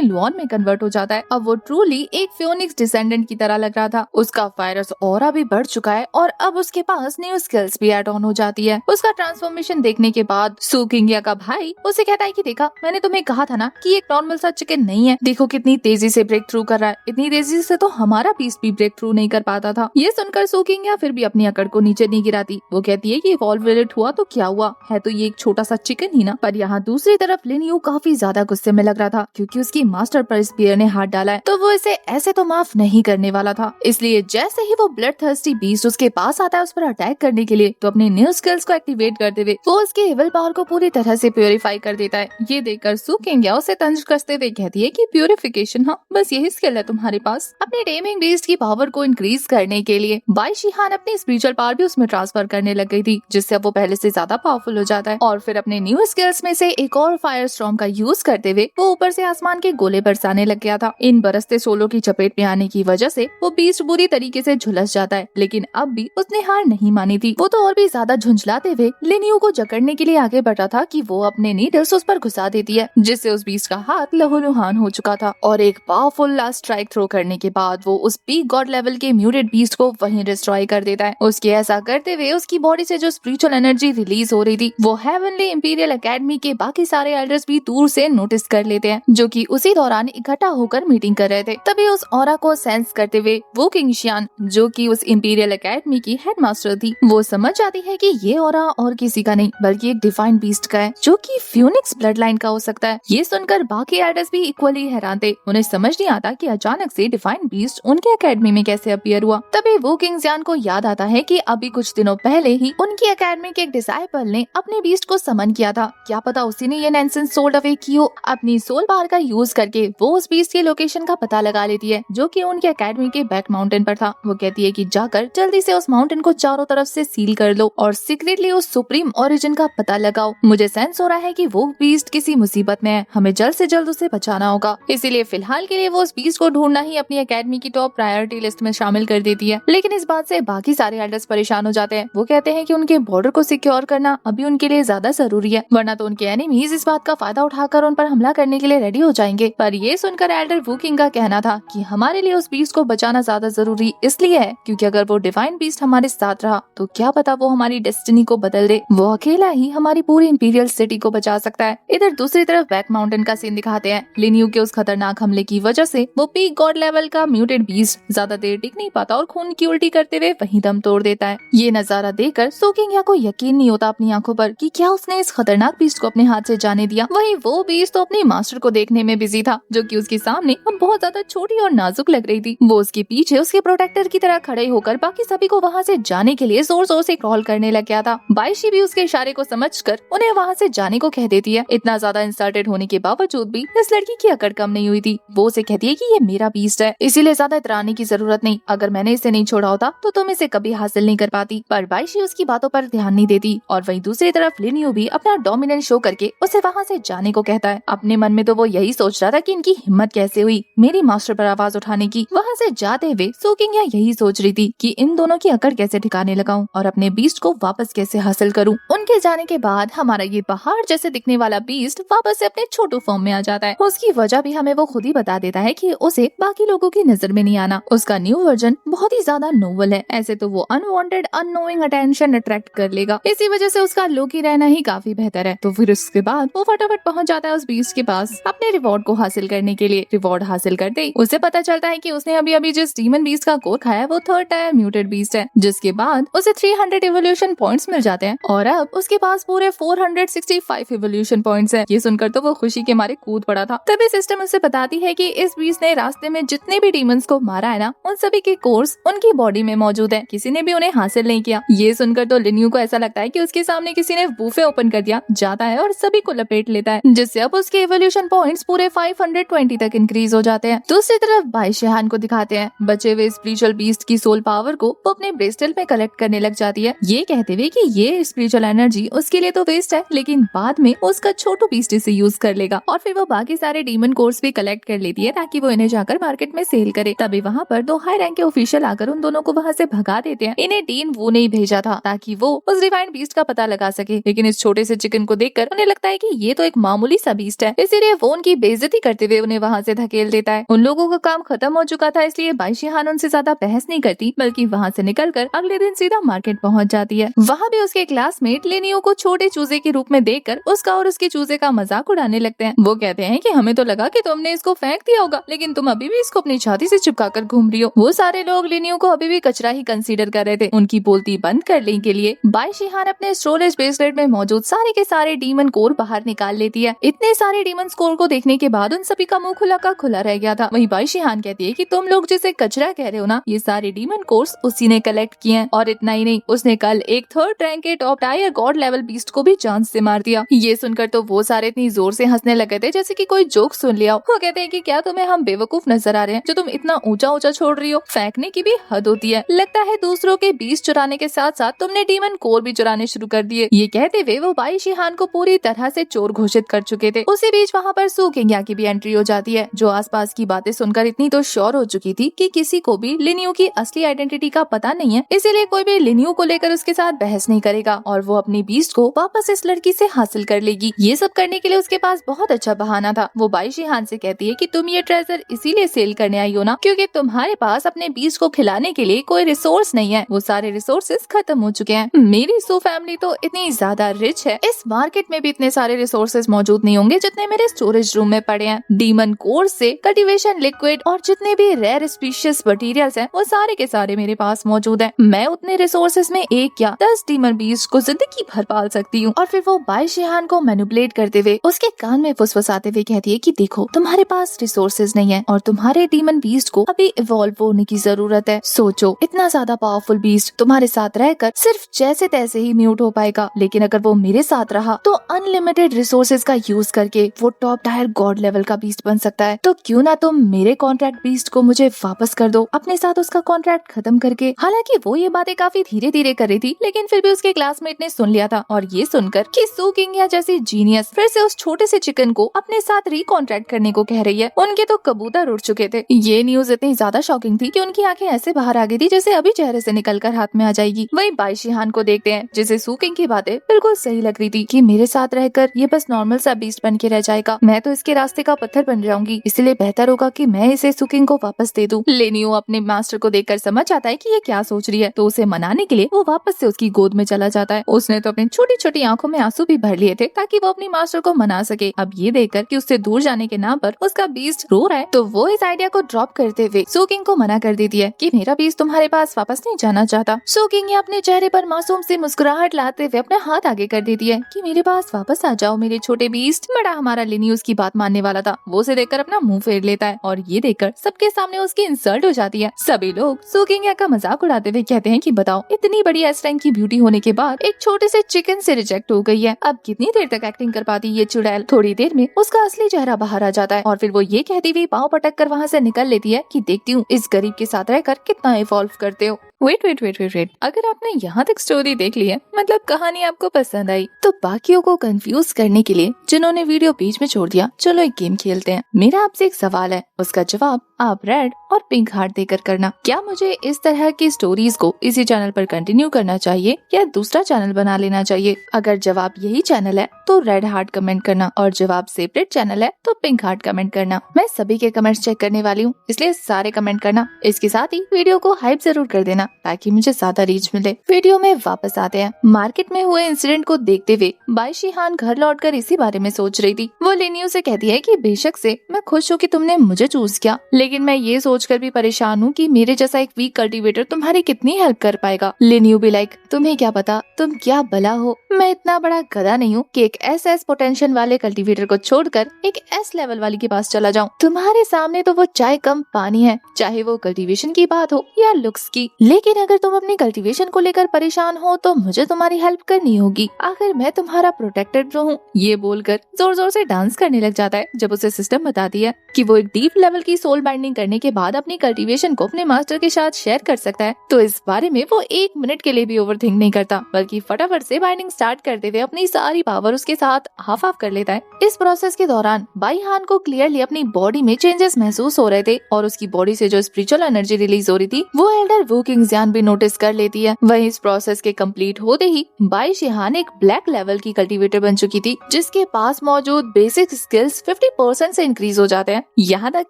लॉन में कन्वर्ट हो जाता है। अब वो ट्रूली एक फियोनिक्स डिसेंडेंट की तरह लग रहा था। उसका फायरस ऑरा भी बढ़ चुका है और अब उसके पास न्यू स्किल्स भी एड ऑन हो जाती है। उसका ट्रांसफॉर्मेशन देखने के बाद सू किंगिया का भाई उसे कहता है कि देखा, मैंने तुम्हें कहा था ना कि एक नॉर्मल सा चिकन नहीं है, देखो कितनी तेजी से ब्रेक थ्रू कर रहा है, इतनी तेजी से तो हमारा पीस भी ब्रेक थ्रू नहीं कर पाता था। ये सुनकर सू किंगिया फिर भी अपनी अकड़ को नीचे नहीं गिराती। वो कहती है कि इवॉल्वेट हुआ तो क्या हुआ, है तो ये एक छोटा सा चिकन ही ना। पर यहाँ दूसरी तरफ लिनियो काफी ज्यादा गुस्से में लग रहा था क्योंकि उसकी मास्टर पर इस बियर ने हाथ डाला है, तो वो इसे ऐसे तो माफ नहीं करने वाला था। इसलिए जैसे ही वो ब्लड थर्स्टी बीस्ट उसके पास आता है उस पर अटैक करने के लिए, तो अपने न्यू स्किल्स को एक्टिवेट करते हुए वो उसके एविल पावर को पूरी तरह से प्योरीफाई कर देता है। ये देखकर सू किंगिया उसे तंज कसते हुए कहती है कि प्योरिफिकेशन, हाँ बस यही स्किल है तुम्हारे पास अपने टेमिंग बीस्ट की पावर को इंक्रीज करने के लिए। बाई शिहान अपनी स्पिरिचुअल पावर भी उसमें ट्रांसफर करने लग गई थी, जिससे अब वो पहले से ज्यादा पावरफुल हो जाता है। और फिर अपने न्यू स्किल्स में से एक और फायर स्टॉर्म का यूज करते हुए वो ऊपर से आसमान के गोले बरसाने लग गया था। इन बरसते सोलो की चपेट में आने की वजह से वो बीस्ट बुरी तरीके से झुलस जाता है, लेकिन अब भी उसने हार नहीं मानी थी। वो तो और भी ज्यादा झुंझलाते हुए लिनियो को जकड़ने के लिए आगे बढ़ा था कि वो अपने नीडल्स उस पर घुसा देती है, जिससे उस बीस्ट का हाथ लहूलुहान हो चुका था। और एक पावरफुल लास्ट स्ट्राइक थ्रो करने के बाद वो उस पीक गॉड लेवल के म्यूटेड बीस्ट को वहीं डिस्ट्रॉय कर देता है। उसके ऐसा करते हुए उसकी बॉडी से जो स्पिरिचुअल एनर्जी रिलीज हो रही थी वो हेवनली इंपीरियल एकेडमी के बाकी सारे एल्डर्स भी दूर से नोटिस कर लेते हैं, जो कि उसी दौरान इकट्ठा होकर मीटिंग कर रहे थे। तभी उस ऑरा को सेंस करते हुए वो किंग शियान, जो कि उस इंपीरियल एकेडमी की हेडमास्टर थी, वो समझ जाती है कि ये ऑरा और किसी का नहीं बल्कि एक डिवाइन बीस्ट का है, जो कि फ्यूनिक्स ब्लड लाइन का हो सकता है। ये सुनकर बाकी एल्डर्स भी इक्वली हैरान थे। उन्हें समझ नहीं आता कि अचानक से डिवाइन बीस्ट उनके एकेडमी में कैसे अपीयर हुआ। तभी वो किंग शियान को याद आता है कि अभी कुछ दिनों पहले ही उनकी एकेडमी के एक डिसाइपल ने अपने बीस्ट को समन किया था। क्या पता उसी ने ये नॉनसेंस सोल्ड अवे की हो। अपनी सोल पावर का यूज करके वो उस बीस्ट के लोकेशन का पता लगा लेती है, जो कि उनके एकेडमी के बैक माउंटेन पर था। वो कहती है कि जाकर जल्दी से उस माउंटेन को चारों तरफ से सील कर लो और सीक्रेटली उस सुप्रीम ओरिजिन का पता लगाओ। मुझे सेंस हो रहा है कि वो बीस्ट किसी मुसीबत में है, हमें जल्द से जल्द उसे बचाना होगा। इसीलिए फिलहाल के लिए वो उस बीस्ट को ढूंढना ही अपनी एकेडमी की टॉप प्रायोरिटी लिस्ट में शामिल कर देती है। लेकिन इस बात से बाकी सारे एल्डर्स परेशान हो जाते हैं। वो कहते हैं कि उनके बॉर्डर को सिक्योर करना अभी उनके लिए ज्यादा जरूरी है, वरना तो उनके एनिमीज इस बात का फायदा उठाकर उन पर हमला करने के लिए रेडी हो जाएंगे। पर ये सुनकर एल्डर वू किंग का कहना था कि हमारे लिए उस बीस्ट को बचाना ज्यादा जरूरी इसलिए है क्योंकि अगर वो डिवाइन बीस्ट हमारे साथ रहा तो क्या पता वो हमारी डेस्टिनी को बदल दे। वो अकेला ही हमारी पूरी इंपीरियल सिटी को बचा सकता है। इधर दूसरी तरफ बैक माउंटेन का सीन दिखाते हैं। लिनियो के उस खतरनाक हमले की वजह से वो पीक गॉड लेवल का म्यूटेड बीस्ट ज्यादा देर टिक नहीं पाता और खून की उल्टी करते हुए वहीं दम तोड़ देता है। ये नजारा देखकर सू किंगिया को यकीन नहीं होता अपनी आंखों पर कि क्या उसने इस खतरनाक बीस्ट को अपने हाथ से जाने दिया। वहीं वो बीस्ट तो अपने मास्टर को देखने में बिजी था, जो कि उसके सामने अब बहुत ज्यादा छोटी और नाजुक लग रही थी। वो उसके पीछे उसके प्रोटेक्टर की तरह खड़े होकर बाकी सभी को वहाँ से जाने के लिए जोर जोर से क्रॉल करने लग गया था। बाइशी भी उसके इशारे को समझकर उन्हें वहाँ से जाने को कह देती है। इतना ज्यादा इंसल्टेड होने के बावजूद भी इस लड़की की अकड़ कम नहीं हुई थी। वो उसे कहती है कि ये मेरा बीस्ट है, इसीलिए ज्यादा इतराने की जरूरत नहीं। अगर मैंने इसे नहीं छोड़ा होता तो तुम इसे कभी हासिल नहीं कर पाती। पर बाइशी उसकी बातों पर ध्यान नहीं देती और वहीं दूसरी तरफ लिनियो भी अपना डोमिनेंस शो करके उसे वहाँ से जाने को कहता है। अपने मन में तो वो यही सोच रहा था कि इनकी हिम्मत कैसे हुई मेरी मास्टर पर आवाज उठाने की। वहाँ से जाते हुए सू किंगिया यही सोच रही थी कि इन दोनों की अकड़ कैसे ठिकाने लगाऊं और अपने बीस्ट को वापस कैसे हासिल करूं। उनके जाने के बाद हमारा ये पहाड़ जैसे दिखने वाला बीस्ट वापस से अपने छोटू फॉर्म में आ जाता है। उसकी वजह भी हमें वो खुद ही बता देता है कि उसे बाकी लोगों की नजर में नहीं आना। उसका न्यू वर्जन बहुत ही ज्यादा नोवेल है, ऐसे तो वो अनवांटेड अननोइंग अटेंशन अट्रैक्ट कर लेगा। इसी वजह से उसका लुक ही रहना ही काफी बेहतर है। तो फिर उसके बाद वो फटाफट पहुंच जाता है उस बीस्ट के पास अपने रिवॉर्ड को हासिल करने के लिए। रिवॉर्ड हासिल करते ही उसे पता चलता है कि उसने अभी अभी जिस डीमन बीस्ट का कोर खाया वो 3rd टायर म्यूटेड बीस्ट है, जिसके बाद उसे 300 इवोल्यूशन पॉइंट्स मिल जाते हैं और अब उसके पास पूरे 465 इवोल्यूशन पॉइंट्स है। ये सुनकर तो वो खुशी के मारे कूद पड़ा था। तभी सिस्टम उसे बताती है कि इस बीस्ट ने रास्ते में जितने भी डीमंस को मारा है ना, उन सभी के कोर्स उनकी बॉडी में मौजूद है, किसी ने भी उन्हें हासिल नहीं किया। ये सुनकर तो लिन्यू को ऐसा लगता है कि उसके सामने किसी ने बूफे ओपन कर दिया, जाता है और सभी को लपेट लेता है, जिससे अब उसके इवोल्यूशन पॉइंट्स पूरे 520 तक इंक्रीज हो जाते हैं। दूसरी तरफ बाई शिहान को दिखाते हैं बचे हुए स्पिरिचुअल बीस्ट की सोल पावर को वो अपने ब्रेस्टल में कलेक्ट करने लग जाती है, ये कहते हुए कि ये स्पिरिचुअल एनर्जी उसके लिए तो वेस्ट है, लेकिन बाद में उसका छोटू बीस्ट इसे यूज कर लेगा। और फिर वो बाकी सारे डीमन कोर्स भी कलेक्ट कर लेती है ताकि वो इन्हें जाकर मार्केट में सेल करे। तभी वहाँ पर 2 हाई रैंक के ऑफिशियल आकर उन दोनों को वहाँ से भगा देते हैं। इन्हें डीन वो नहीं भेजा था ताकि वो उस डिवाइन बीस्ट का पता लगा सके, लेकिन इस छोटे से चिकन को देखकर उन्हें लगता है कि ये तो एक मामूली सा बीस्ट है, इसीलिए वो उनकी बेइज्जती करते हुए उन्हें वहाँ से धकेल देता है। उन लोगों का काम खत्म हो चुका था, इसलिए बाई शिहान उनसे ज्यादा बहस नहीं करती, बल्कि वहाँ से निकलकर अगले दिन सीधा मार्केट पहुँच जाती है। वहाँ भी उसके क्लासमेट लिनियो को छोटे चूजे के रूप में देखकर उसका और उसके चूजे का मजाक उड़ाने लगते हैं। वो कहते हैं कि हमें तो लगा कि तुमने इसको फेंक दिया होगा, लेकिन तुम अभी भी इसको अपनी छाती से चिपका कर घूम रही हो। वो सारे लोग लिनियो को अभी भी कचरा ही कंसीडर कर रहे थे। उनकी बोलती बंद करने के लिए बाई शिहान अपने स्टोरेज ब्रेसलेट में मौजूद सारे के सारे डीमन कोर बाहर निकाल लेती है। इतने सारे डीमन कोर को देखने के बाद उन सभी का मुंह खुला का खुला रह गया था। वहीं बाई शिहान कहती है कि तुम लोग जिसे कचरा कह रहे हो ना, ये सारे डीमन कोर्स उसी ने कलेक्ट किए हैं, और इतना ही नहीं, उसने कल एक 3rd रैंक के top tier God level beast को भी जान से मार दिया। ये सुनकर तो वो सारे इतनी जोर से हंसने लगे थे जैसे कि कोई जोक सुन लिया। वो कहते हैं कि क्या तुम्हें हम बेवकूफ नजर आ रहे हैं जो तुम इतना ऊंचा ऊंचा छोड़ रही हो, फेंकने की भी हद होती है। लगता है दूसरों के बीस्ट चुराने के साथ साथ तुमने डीमन कोर भी चुराने शुरू कर दिए। ये कहते हुए वो बाई शिहान को पूरी तरह से चोर घोषित कर चुके थे। उसी बीच वहाँ पर सू किंग्या की भी एंट्री हो जाती है, जो आसपास की बातें सुनकर इतनी तो श्योर हो चुकी थी कि किसी को भी लिनियो की असली आइडेंटिटी का पता नहीं है, इसीलिए कोई भी लिनियो को लेकर उसके साथ बहस नहीं करेगा और वो अपनी बीस्ट को वापस इस लड़की से हासिल कर लेगी। ये सब करने के लिए उसके पास बहुत अच्छा बहाना था। वो बाई शिहान से कहती है कि तुम ये ट्रेजर इसीलिए सेल करने आई हो ना, क्योंकि तुम्हारे पास अपने बीस्ट को खिलाने के लिए कोई रिसोर्स नहीं है, वो सारे रिसोर्सेज खत्म हो चुके हैं। मेरी सू फैमिली तो इतनी ज्यादा रिच है, इस मार्केट में भी इतने सारे रिसोर्सेज मौजूद नहीं होंगे जितने मेरे स्टोरेज रूम में पड़े हैं। डीमन कोर से कल्टीवेशन लिक्विड और जितने भी रेयर स्पीशीज मटेरियल्स हैं वो सारे के सारे मेरे पास मौजूद हैं। मैं उतने रिसोर्सेज में 1 या 10 डीमन बीस्ट को जिंदगी भर पाल सकती हूँ। और फिर वो बाई शिहान को मैनिपुलेट करते हुए उसके कान में फुसफुसाते हुए कहती है कि देखो, तुम्हारे पास रिसोर्सेज नहीं है और तुम्हारे डीमन बीस्ट को अभी इवॉल्व होने की जरूरत है। सोचो, इतना ज्यादा पावरफुल बीस्ट तुम्हारे साथ रहकर सिर्फ जैसे तैसे ही म्यूट हो पाएगा, लेकिन अगर वो मेरे साथ रहा तो अनलिमिटेड रिसोर्सेज का यूज करके वो टॉप टायर गॉड लेवल का बीस्ट बन सकता है। तो क्यों ना तुम मेरे कॉन्ट्रैक्ट बीस्ट को मुझे वापस कर दो, अपने साथ उसका कॉन्ट्रैक्ट खत्म करके। हालांकि वो ये बातें काफी धीरे धीरे कर रही थी, लेकिन फिर भी उसके क्लासमेट ने सुन लिया था और ये सुनकर कि सू किंग्या जैसी जीनियस फिर से उस छोटे से चिकन को अपने साथ रिकॉन्ट्रैक्ट करने को कह रही है। उनके तो कबूतर उड़ चुके थे। ये न्यूज इतनी ज्यादा शॉकिंग थी कि उनकी आंखें ऐसे बाहर आ गई थी जैसे अभी चेहरे से निकलकर हाथ में आ जाएगी। वही बाई शिहान को देखते हैं जिसे सू किंग की बातें बिल्कुल सही लग रही थी कि मेरे साथ रहकर ये बस नॉर्मल सा बीस्ट बन के रह जाएगा, मैं तो इसके रास्ते का पत्थर बन जाऊंगी, इसलिए बेहतर होगा कि मैं इसे सू किंग को वापस दे दूं। लेनियो अपने मास्टर को देखकर समझ आता है कि ये क्या सोच रही है, तो उसे मनाने के लिए वो वापस से उसकी गोद में चला जाता है। उसने तो अपनी छोटी छोटी आंखों में आंसू भी भर लिए थे ताकि वो अपनी मास्टर को मना सके। अब ये देखकर कि उससे दूर जाने के नाम पर उसका बीस्ट रो रहा है, तो वो इस आइडिया को ड्रॉप करते हुए सू किंग को मना कर देती है कि मेरा बीस्ट तुम्हारे पास वापस नहीं जाना चाहता। सू किंग अपने चेहरे पर मासूम सी मुस्कुराहट लाते हुए अपना हाथ आगे कर देती है कि मेरे पास वापस आ जाओ मेरे छोटे बीस्ट। बड़ा हमारा लिनियस की बात मानने वाला था, वो उसे देखकर अपना मुंह फेर लेता है और ये देखकर सबके सामने उसकी इंसल्ट हो जाती है। सभी लोग सू किंग का मजाक उड़ाते हुए कहते हैं कि बताओ, इतनी बड़ी एस रैंक की ब्यूटी होने के बाद एक छोटे से चिकन से रिजेक्ट हो गई है, अब कितनी देर तक एक्टिंग कर पाती ये चुड़ैल। थोड़ी देर में उसका असली चेहरा बाहर आ जाता है और फिर वो ये कहती हुई पाँव पटक कर वहाँ से निकल लेती है कि देखती हूँ इस गरीब के साथ रहकर कितना इवॉल्व करते हो। वेट, अगर आपने यहाँ तक स्टोरी देख ली है, मतलब कहानी आपको पसंद आई, तो बाकियों को कंफ्यूज करने के लिए जिन्होंने वीडियो बीच में छोड़ दिया, चलो एक गेम खेलते हैं। मेरा आपसे एक सवाल है, उसका जवाब आप रेड और पिंक हार्ट देकर करना। क्या मुझे इस तरह की स्टोरीज को इसी चैनल पर कंटिन्यू करना चाहिए या दूसरा चैनल बना लेना चाहिए? अगर जवाब यही चैनल है तो रेड हार्ट कमेंट करना, और जवाब सेपरेट चैनल है तो पिंक हार्ट कमेंट करना। मैं सभी के कमेंट्स चेक करने वाली हूँ, इसलिए सारे कमेंट करना। इसके साथ ही वीडियो को हाइप जरूर कर देना ताकि मुझे ज्यादा रीच मिले। वीडियो में वापस आते हैं। मार्केट में हुए इंसिडेंट को देखते हुए बाई शिहान घर लौटकर इसी बारे में सोच रही थी। वो लिनियो से कहती है कि बेशक से मैं खुश हूँ कि तुमने मुझे चूज किया, लेकिन मैं ये सोचकर भी परेशान हूँ कि मेरे जैसा एक वीक कल्टीवेटर तुम्हारी कितनी हेल्प कर पाएगा। लिनियो भी लाइक, तुम्हें क्या पता तुम क्या भला हो, मैं इतना बड़ा गधा नहीं हूँ कि एक एस पोटेंशियल वाले कल्टीवेटर को छोड़कर एक एस लेवल वाली के पास चला जाऊँ। तुम्हारे सामने तो वो चाय कम पानी है, चाहे वो कल्टीवेशन की बात हो या लुक्स की। लेकिन अगर तुम अपनी कल्टीवेशन को लेकर परेशान हो तो मुझे तुम्हारी हेल्प करनी होगी, आखिर मैं तुम्हारा प्रोटेक्टर जो हूँ। ये बोलकर जोर जोर से डांस करने लग जाता है जब उसे सिस्टम बताती है कि वो एक डीप लेवल की सोल बाइंडिंग करने के बाद अपनी कल्टीवेशन को अपने मास्टर के साथ शेयर कर सकता है। तो इस बारे में वो 1 मिनट के लिए भी ओवरथिंक नहीं करता, बल्कि फटाफट से बाइंडिंग स्टार्ट करते हुए अपनी सारी पावर उसके साथ हाफ हाफ कर लेता है। इस प्रोसेस के दौरान बाई हान को क्लियरली अपनी बॉडी में चेंजेस महसूस हो रहे थे और उसकी बॉडी से जो स्पिरिचुअल एनर्जी रिलीज हो रही थी वो एल्डर वू किंगजियान भी नोटिस कर लेती है। वहीं इस प्रोसेस के कंप्लीट होते ही बाई शिहान एक ब्लैक लेवल की कल्टीवेटर बन चुकी थी, जिसके पास मौजूद बेसिक स्किल्स 50% से इंक्रीज हो जाते हैं। यहाँ तक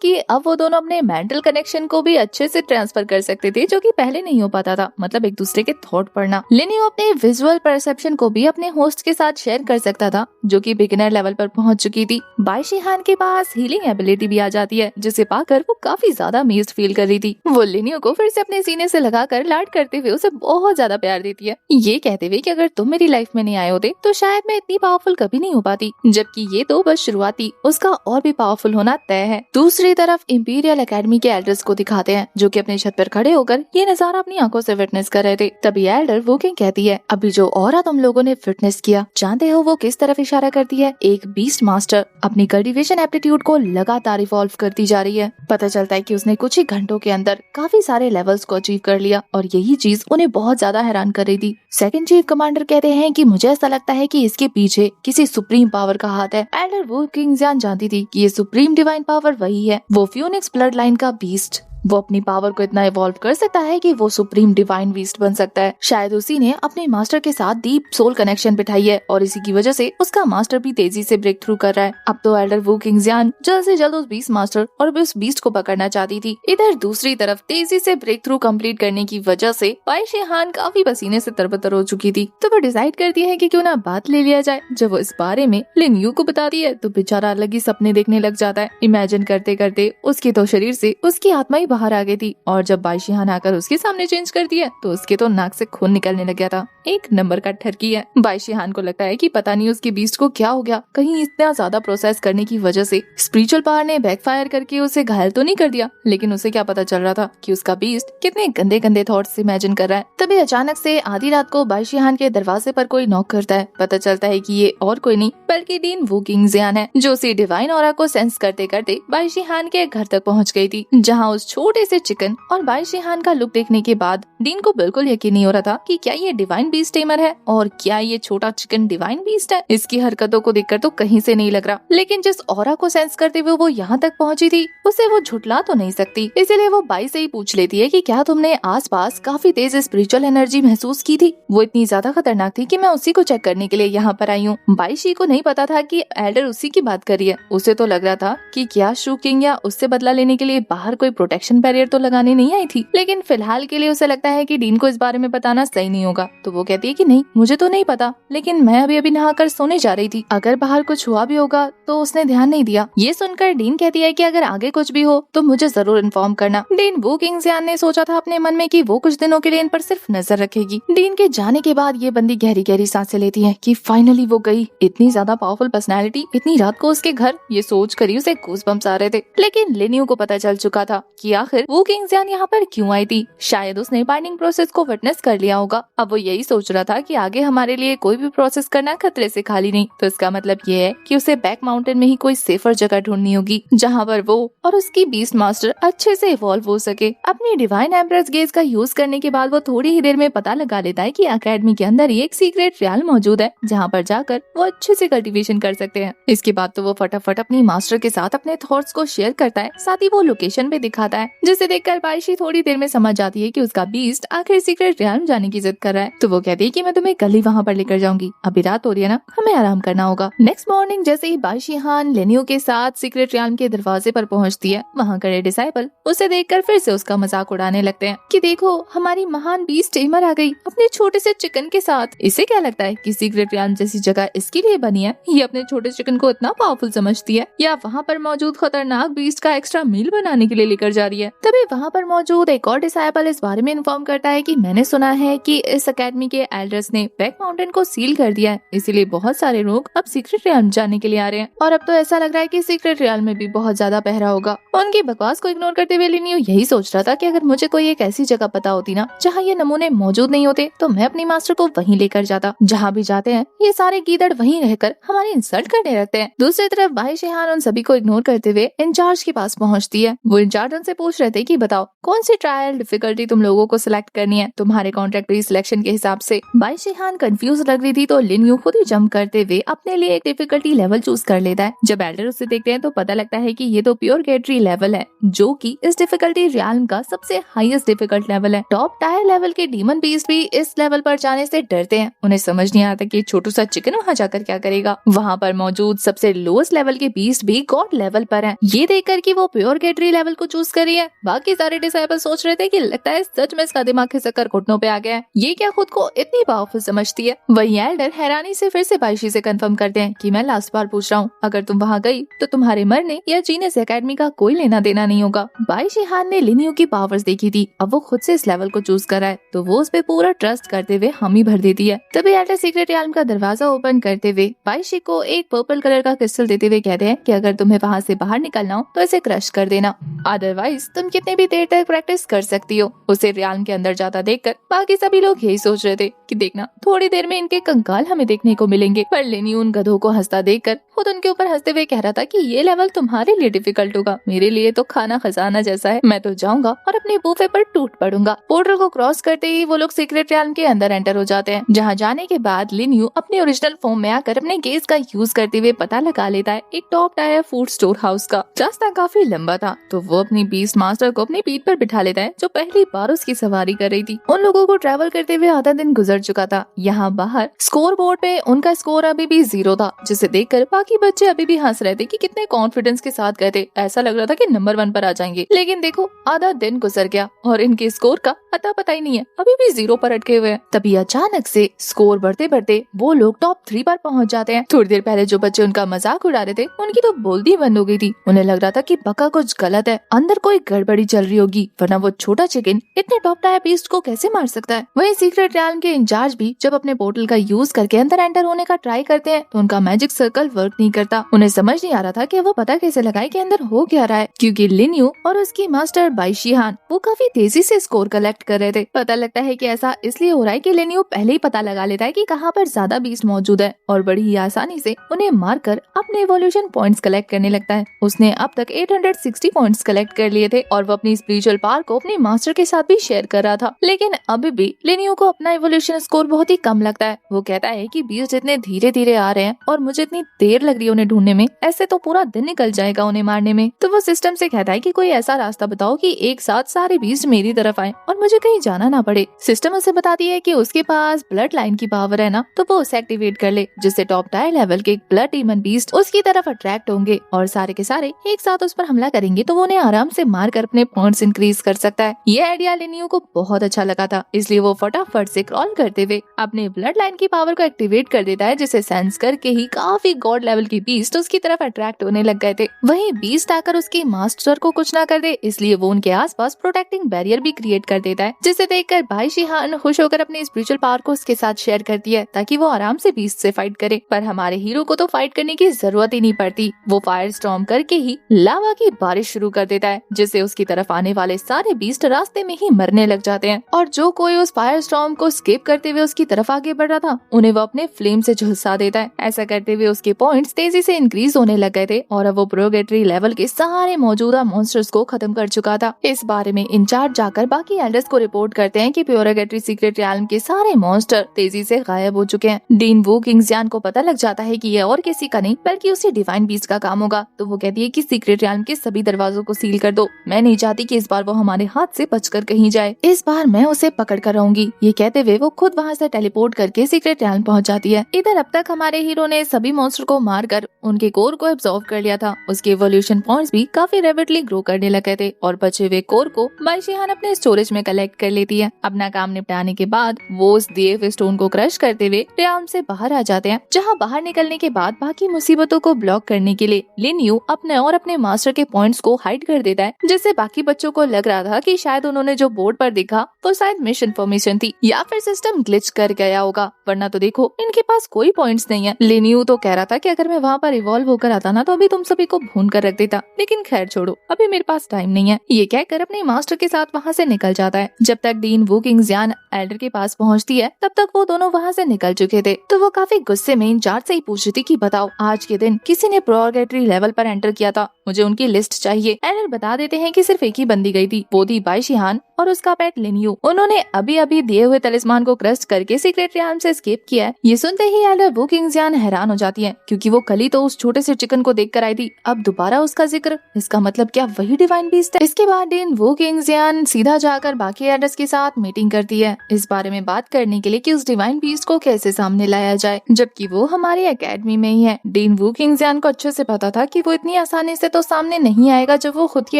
कि अब वो दोनों अपने मेंटल कनेक्शन को भी अच्छे से ट्रांसफर कर सकते थे, जो कि पहले नहीं हो पाता था, मतलब एक दूसरे के थॉट पढ़ना। लिनियो अपने विजुअल परसेप्शन को भी अपने होस्ट के साथ शेयर कर सकता था, जो कि बिगिनर लेवल पर पहुंच चुकी थी। बाई शिहान के पास हीलिंग एबिलिटी भी आ जाती है, जिसे पाकर वो काफी ज्यादा अमेज्ड फील कर रही थी। वो लिनियो को फिर से अपने सीने से लगाकर लाड करते हुए उसे बहुत ज्यादा प्यार देती है, ये कहते हुए कि अगर तुम मेरी लाइफ में नहीं आए होते तो शायद मैं इतनी पावरफुल कभी नहीं हो पाती, जबकि ये तो बस शुरुआती, उसका और भी पावरफुल होना तय है। दूसरी तरफ इंपीरियल एकेडमी के एल्डर्स को दिखाते हैं, जो कि अपने छत पर खड़े होकर ये नजारा अपनी आंखों से विटनेस कर रहे थे। तभी एल्डर वो किंग कहती है, अभी जो ऑरा तुम लोगों ने विटनेस किया, जानते हो वो किस तरफ इशारा करती है? एक बीस्ट मास्टर अपनी कल्टीवेशन एप्टीट्यूड को लगातार इवॉल्व करती जा रही है। पता चलता है कि उसने कुछ ही घंटों के अंदर काफी सारे लेवल्स को अचीव कर लिया, और यही चीज उन्हें बहुत ज्यादा हैरान कर रही थी। सेकंड चीफ कमांडर कहते हैं कि मुझे ऐसा लगता है कि इसके पीछे किसी सुप्रीम पावर का हाथ है। एल्डर वू किंगजियान जानती थी कि ये सुप्रीम डिवाइन पावर वही है, वो फ्यूनिक्स ब्लड लाइन का बीस्ट। वो अपनी पावर को इतना इवॉल्व कर सकता है कि वो सुप्रीम डिवाइन बीस्ट बन सकता है। शायद उसी ने अपने मास्टर के साथ डीप सोल कनेक्शन बिठाई है, और इसी की वजह से उसका मास्टर भी तेजी से ब्रेक थ्रू कर रहा है। अब तो एल्डर वू किंगजियान जल्द से जल्द उस बीस्ट मास्टर और उस बीस्ट को पकड़ना चाहती थी। इधर दूसरी तरफ तेजी से ब्रेक थ्रू कम्प्लीट करने की वजह से बाई शिहान काफी पसीने से तरबतर हो चुकी थी, तो वो डिसाइड करती है कि क्यों ना बात ले लिया जाए। जब वो इस बारे में लिनियो को बताती है तो बेचारा अलग ही सपने देखने लग जाता है। इमेजिन करते करते उसके तो शरीर से उसकी आत्मा ही बाहर आ गई थी, और जब बाई शिहान आकर उसके सामने चेंज कर दिया तो उसके तो नाक से खून निकलने लग गया था। एक नंबर का ठरकी है। बाई शिहान को लगता है कि पता नहीं उसके बीस्ट को क्या हो गया, कहीं इतना ज्यादा प्रोसेस करने की वजह से स्पिरिचुअल पावर ने बैकफायर करके उसे घायल तो नहीं कर दिया, लेकिन उसे क्या पता चल रहा था कि उसका बीस्ट कितने गंदे गंदे थॉट्स इमेजिन कर रहा है। तभी अचानक से आधी रात को बाई शिहान के दरवाजे पर कोई नॉक करता है। पता चलता है कि ये और कोई नहीं बल्कि डीन वू किंगजियान है, जो उसी डिवाइन ऑरा को सेंस करते करते बाई शिहान के घर तक पहुंच गई थी, जहां उस छोटे से चिकन और बाई शिहान का लुक देखने के बाद डीन को बिल्कुल यकीन नहीं हो रहा था कि क्या ये डिवाइन बीस्ट टेमर है और क्या ये छोटा चिकन डिवाइन बीस्ट है। इसकी हरकतों को देखकर तो कहीं से नहीं लग रहा, लेकिन जिस ऑरा को सेंस करते हुए वो यहाँ तक पहुंची थी उसे वो झुटला तो नहीं सकती। इसीलिए वो बाई से ही पूछ लेती है कि क्या तुमने आसपास काफी तेज स्पिरिचुअल एनर्जी महसूस की थी? वो इतनी ज्यादा खतरनाक थी कि मैं उसी को चेक करने के लिए यहाँ पर आई हूँ। बाई शी को नहीं पता था कि एल्डर उसी की बात कर रही है। उसे तो लग रहा था कि क्या शू किंग या उससे बदला लेने के लिए बाहर कोई प्रोटेक्शन बैरियर तो लगाने नहीं आई थी, लेकिन फिलहाल के लिए उसे लगता है कि डीन को इस बारे में बताना सही नहीं होगा। तो वो कहती है कि नहीं, मुझे तो नहीं पता, लेकिन मैं अभी नहाकर सोने जा रही थी, अगर बाहर कुछ हुआ भी होगा तो उसने ध्यान नहीं दिया। ये सुनकर डीन कहती है कि अगर आगे कुछ भी हो तो मुझे जरूर इन्फॉर्म करना। डीन वू किंगजियान ने सोचा था अपने मन में कि वो कुछ दिनों के लिए इन पर सिर्फ नजर रखेगी। डीन के जाने के बाद ये बंदी गहरी गहरी सांसें लेती है कि फाइनली वो गई। इतनी ज्यादा पावरफुल पर्सनैलिटी इतनी रात को उसके घर, ये सोच कर ही उसे गूज़बम्प्स आ रहे थे। लेकिन लिनियो को पता चल चुका था कि आखिर वो किंग्सयान यहाँ पर क्यों आई थी। शायद उसने बाइंडिंग प्रोसेस को विटनेस कर लिया होगा। अब वो यही सोच रहा था कि आगे हमारे लिए कोई भी प्रोसेस करना खतरे से खाली नहीं। तो इसका मतलब ये है कि उसे बैक माउंटेन में ही कोई सेफर जगह ढूंढनी होगी जहाँ पर वो और उसकी बीस्ट मास्टर अच्छे से इवॉल्व हो सके। अपनी डिवाइन एम्प्रेस गेज का यूज करने के बाद वो थोड़ी ही देर में पता लगा लेता है कि एकेडमी के अंदर एक सीक्रेट रियल मौजूद है जहाँ पर जाकर वो अच्छे से कल्टीवेशन कर सकते हैं। इसके बाद तो वो फटाफट अपनी मास्टर के साथ अपने थॉट्स को शेयर करता है, साथ ही वो लोकेशन भी दिखाता है, जिसे देखकर बाइशी थोड़ी देर में समझ जाती है कि उसका बीस्ट आखिर सीक्रेट रियल जाने की जिद कर रहा है। तो वो कहती है कि मैं तुम्हें कल ही वहाँ पर लेकर जाऊंगी, अभी रात हो रही है ना, हमें आराम करना होगा। नेक्स्ट मॉर्निंग जैसे ही बाइशी हान लेनियो के साथ सीक्रेट रियल के दरवाजे पर पहुँचती है, वहाँ खड़े डिसाइपल उसे देखकर फिर से उसका मजाक उड़ाने लगते हैं कि देखो हमारी महान बीस्ट टेमर आ गई अपने छोटे से चिकन के साथ। इसे क्या लगता है कि सीक्रेट रियल जैसी जगह इसके लिए बनी है? ये अपने छोटे चिकन को इतना पावरफुल समझती है या वहाँ पर मौजूद खतरनाक बीस्ट का एक्स्ट्रा मील बनाने के लिए लेकर जा रही है? तभी वहाँ पर मौजूद एक और डिसाइपल इस बारे में इन्फॉर्म करता है कि मैंने सुना है कि इस एकेडमी के एल्डर्स ने बैक माउंटेन को सील कर दिया है, इसीलिए बहुत सारे लोग अब सीक्रेट रियल जाने के लिए आ रहे हैं और अब तो ऐसा लग रहा है कि सीक्रेट रियल में भी बहुत ज्यादा पहरा होगा। उनकी बकवास को इग्नोर करते हुए लिनियो यही सोच रहा था कि अगर मुझे कोई एक ऐसी जगह पता होती ना जहाँ ये नमूने मौजूद नहीं होते तो मैं अपनी मास्टर को वहीं लेकर जाता। जहाँ भी जाते हैं ये सारे गीदड़ वहीं रहकर हमारी इंसल्ट करने लगते हैं। दूसरी तरफ भाई शेहान उन सभी को इग्नोर करते हुए इंचार्ज के पास पहुँचती है। वो इंचार्ज उनसे पूछ रहे थे कि बताओ कौन सी ट्रायल डिफिकल्टी तुम लोगों को सिलेक्ट करनी है तुम्हारे कॉन्ट्रैक्ट बेस्ड सिलेक्शन के हिसाब से। भाई शेहान कंफ्यूज लग रही थी तो लिनियो खुद ही जंप करते हुए अपने लिए एक डिफिकल्टी लेवल चूज कर लेता है। जब एल्डर उसे देखते हैं तो पता लगता है कि ये तो प्योर गेटरी लेवल है, जो कि इस डिफिकल्टी रियल्म का सबसे हाईएस्ट डिफिकल्ट लेवल है। टॉप टायर लेवल के डीमन बीस्ट भी इस लेवल पर जाने से डरते हैं। उन्हें समझ नहीं आता कि छोटू सा चिकन वहाँ जाकर क्या करेगा। वहाँ पर मौजूद सबसे लोएस्ट लेवल के बीस्ट भी गॉड लेवल पर हैं। ये देखकर कि वो प्योर गेटरी लेवल को चूज करी है, बाकी सारे डिसाइपल सोच रहे थे कि लगता है सच में इसका दिमाग खिसक घुटनों पे आ गया है, ये क्या खुद को इतनी पावरफुल समझती है। वही एल्डर हैरानी से फिर से बाइशी से कंफर्म करते हैं कि मैं लास्ट बार पूछ रहा हूँ, अगर तुम वहाँ गई तो तुम्हारे मरने या जीने से एकेडमी का कोई लेना देना नहीं होगा। बाइशी हान ने लिनियो की पावर्स देखी थी, अब वो खुद से इस लेवल को चूज करा है तो वो उस पे पूरा ट्रस्ट करते हुए हामी भर देती है। तभी एल्डर सीक्रेट रियल्म का दरवाजा ओपन करते हुए बाइशी को एक पर्पल कलर का क्रिस्टल देते हुए कहते हैं कि अगर तुम्हें वहाँ से बाहर निकलना हो तो इसे क्रश कर देना, अदरवाइज तुम कितने भी देर तक प्रैक्टिस कर सकती हो। उसे रियल्म के अंदर जाता देखकर बाकी सभी लोग यही सोच रहे थे कि देखना थोड़ी देर में इनके कंकाल हमें देखने को मिलेंगे, पर लिनियो उन गधों को हंसता देखकर खुद उनके ऊपर हंसते हुए कह रहा था कि ये लेवल तुम्हारे लिए डिफिकल्ट होगा, मेरे लिए तो खाना खजाना जैसा है, मैं तो जाऊंगा और अपने बूफे पर टूट पड़ूंगा। पोर्टल को क्रॉस करते ही वो लोग सीक्रेट रियल्म के अंदर एंटर हो जाते हैं, जहाँ जाने के बाद लिनियो अपने ओरिजिनल फॉर्म में आकर अपने गेज का यूज करते हुए पता लगा लेता है एक top tier food store house का। रास्ता काफी लंबा था तो वो अपनी बीस्ट मास्टर को अपनी पीठ पर बिठा लेता है, जो पहली बार उसकी सवारी कर रही थी। उन लोगों को ट्रैवल करते हुए आधा दिन गुजर चुका था। यहाँ बाहर स्कोर बोर्ड पे उनका स्कोर अभी भी 0 था, जिसे देखकर बाकी बच्चे अभी भी हंस रहे थे कि कितने कॉन्फिडेंस के साथ गए थे, ऐसा लग रहा था कि नंबर 1 पर आ जाएंगे। लेकिन देखो आधा दिन गुजर गया और इनके स्कोर का अता पता ही नहीं है, अभी भी 0 पर अटके हुए हैं। तभी अचानक से स्कोर बढ़ते बढ़ते वो लोग टॉप 3 पर पहुँच जाते हैं। थोड़ी देर पहले जो बच्चे उनका मजाक उड़ा रहे थे उनकी तो बोलती बंद हो गई थी। उन्हें लग रहा था कि पक्का कुछ गलत है, अंदर कोई गड़बड़ी चल रही होगी, वरना वो छोटा चिकन इतने टॉप टायर बीस्ट को कैसे मार सकता है। वही सीक्रेट रियल्म के इंचार्ज भी जब अपने पोर्टल का यूज करके अंदर एंटर होने का ट्राई करते हैं तो उनका मैजिक सर्कल वर्क नहीं करता। उन्हें समझ नहीं आ रहा था कि वो पता कैसे लगाए कि अंदर हो क्या रहा है, क्योंकि लिनियो और उसकी मास्टर बाइशी हान वो काफी तेजी से स्कोर कलेक्ट कर रहे थे। पता लगता है कि ऐसा इसलिए हो रहा है कि लिनियो पहले ही पता लगा लेता है कि कहाँ पर ज्यादा बीस्ट मौजूद है और बड़ी ही आसानी से उन्हें मारकर अपने इवोल्यूशन पॉइंट्स कलेक्ट करने लगता है। उसने अब तक 860 पॉइंट्स कलेक्ट कर लिए थे और वो अपनी स्पिरिचुअल पावर को अपने मास्टर के साथ भी शेयर कर रहा था, लेकिन अभी भी लिनियो को अपना इवोल्यूशन स्कोर बहुत ही कम लगता है। वो कहता है कि बीस्ट इतने धीरे धीरे आ रहे हैं और मुझे इतनी देर लग रही है उन्हें ढूंढने में, ऐसे तो पूरा दिन निकल जाएगा उन्हें मारने में। तो वो सिस्टम से कहता है कि कोई ऐसा रास्ता बताओ कि एक साथ सारे बीस्ट मेरी तरफ आए और मुझे कहीं जाना ना पड़े। सिस्टम उसे बताती है कि उसके पास ब्लड लाइन की पावर है ना, तो वो उसे एक्टिवेट कर ले, जिससे टॉप टायर लेवल के ब्लड डीमन बीस्ट उसकी तरफ अट्रैक्ट होंगे और सारे के सारे एक साथ उस पर हमला करेंगे तो वो उन्हें आराम से मार कर अपने पॉइंट्स इंक्रीज कर सकता है। ये आइडिया लिनियो को बहुत अच्छा लगा था, इसलिए वो फटाफट से क्रॉल करते हुए अपने ब्लड लाइन की पावर को एक्टिवेट कर देता है, जिसे सेंस करके ही काफी गॉड लेवल की बीस्ट उसकी तरफ अट्रैक्ट होने लग गए थे। वहीं बीस्ट आकर उसके मास्टर को कुछ ना कर दे, इसलिए वो उनके आसपास प्रोटेक्टिंग बैरियर भी क्रिएट कर देता है, जिसे देखकर बाइशी हान खुश होकर अपनी स्पिरिचुअल पावर को उसके साथ शेयर करती है ताकि वो आराम से बीस्ट से फाइट करे। पर हमारे हीरो को तो फाइट करने की जरूरत ही नहीं पड़ती, वो फायर स्टॉर्म करके ही लावा की बारिश शुरू कर देता है, जिस जिससे उसकी तरफ आने वाले सारे बीस्ट रास्ते में ही मरने लग जाते हैं और जो कोई उस फायर स्टॉर्म को स्किप करते हुए उसकी तरफ आगे बढ़ रहा था उन्हें वो अपने फ्लेम से झुलसा देता है। ऐसा करते हुए उसके पॉइंट्स तेजी से इंक्रीज होने लग गए थे और अब वो प्रोगेटरी लेवल के सारे मौजूदा मॉन्स्टर्स को खत्म कर चुका था। इस बारे में इंचार्ज जाकर बाकी एल्डर्स को रिपोर्ट करते हैं कि प्योरगेटरी सीक्रेट रियल्म के सारे मॉन्स्टर तेजी से गायब हो चुके हैं। डीन वू किंग्सयान को पता लग जाता है कि ये और किसी का नहीं बल्कि उसी डिवाइन बीस्ट का काम होगा, तो वो कहती है कि सीक्रेट रियल्म के सभी दरवाजों को सील कर दो। मैं नहीं चाहती कि इस बार वो हमारे हाथ से बचकर कहीं जाए, इस बार मैं उसे पकड़ कर रहूंगी। ये कहते हुए वो खुद वहाँ से टेलीपोर्ट करके सीक्रेट रियल्म पहुँच जाती है। इधर अब तक हमारे हीरो ने सभी मॉन्स्टर को मारकर उनके कोर को एब्जॉर्ब कर लिया था। उसके इवोल्यूशन पॉइंट्स भी काफी रैपिडली ग्रो करने लगे थे और बचे हुए कोर को बाई शिहान अपने स्टोरेज में कलेक्ट कर लेती है। अपना काम निपटाने के बाद वो उस दिए हुए स्टोन को क्रश करते हुए रियल्म से बाहर आ जाते हैं, जहाँ बाहर निकलने के बाद बाकी मुसीबतों को ब्लॉक करने के लिए लिन यू अपने मास्टर के पॉइंट्स को हाइड कर देता है, जिससे बाकी बच्चों को लग रहा था कि शायद उन्होंने जो बोर्ड पर देखा वो शायद मिस इन्फॉर्मेशन थी या फिर सिस्टम ग्लिच कर गया होगा, वरना तो देखो इनके पास कोई पॉइंट्स नहीं है। लिन यू तो कह रहा था कि अगर मैं वहाँ पर इवॉल्व होकर आता ना तो अभी तुम सभी को भून कर रख देता, लेकिन खैर छोड़ो, अभी मेरे पास टाइम नहीं है। ये कहकर अपने मास्टर के साथ वहाँ से निकल जाता है। जब तक डीन वू किंग्सयान एल्डर के पास पहुँचती है तब तक वो दोनों वहाँ से निकल चुके थे, तो वो काफी गुस्से में इंचार्ज से ही पूछ रही थी कि बताओ आज के दिन किसी ने प्रोगेटरी लेवल पर एंटर किया था, मुझे उनकी लिस्ट चाहिए। एल्डर बता देते हैं कि सिर्फ एक ही बंदी गई थी, वो थी बाई शिहान और उसका पेट लिन यू। उन्होंने अभी दिए हुए तलिस्मान को क्रस्ट करके सीक्रेट रियल्म से एस्केप किया है। ये सुनते ही एल्डर वू किंग्सयान हैरान हो जाती है, क्योंकि वो कल ही तो उस छोटे से चिकन को देख कर आई थी, अब दोबारा उसका जिक्र, इसका मतलब क्या वही डिवाइन बीस्ट है? इसके बाद डीन वू किंग्सयान सीधा जाकर बाकी एल्डर्स के साथ मीटिंग करती है इस बारे में बात करने के लिए कि उस डिवाइन बीस्ट को कैसे सामने लाया जाए, जबकि वो हमारी एकेडमी में ही है। डीन वू किंग्सयान को अच्छे से पता था कि वो इतनी आसानी से तो सामने नहीं आएगा जब वो खुद की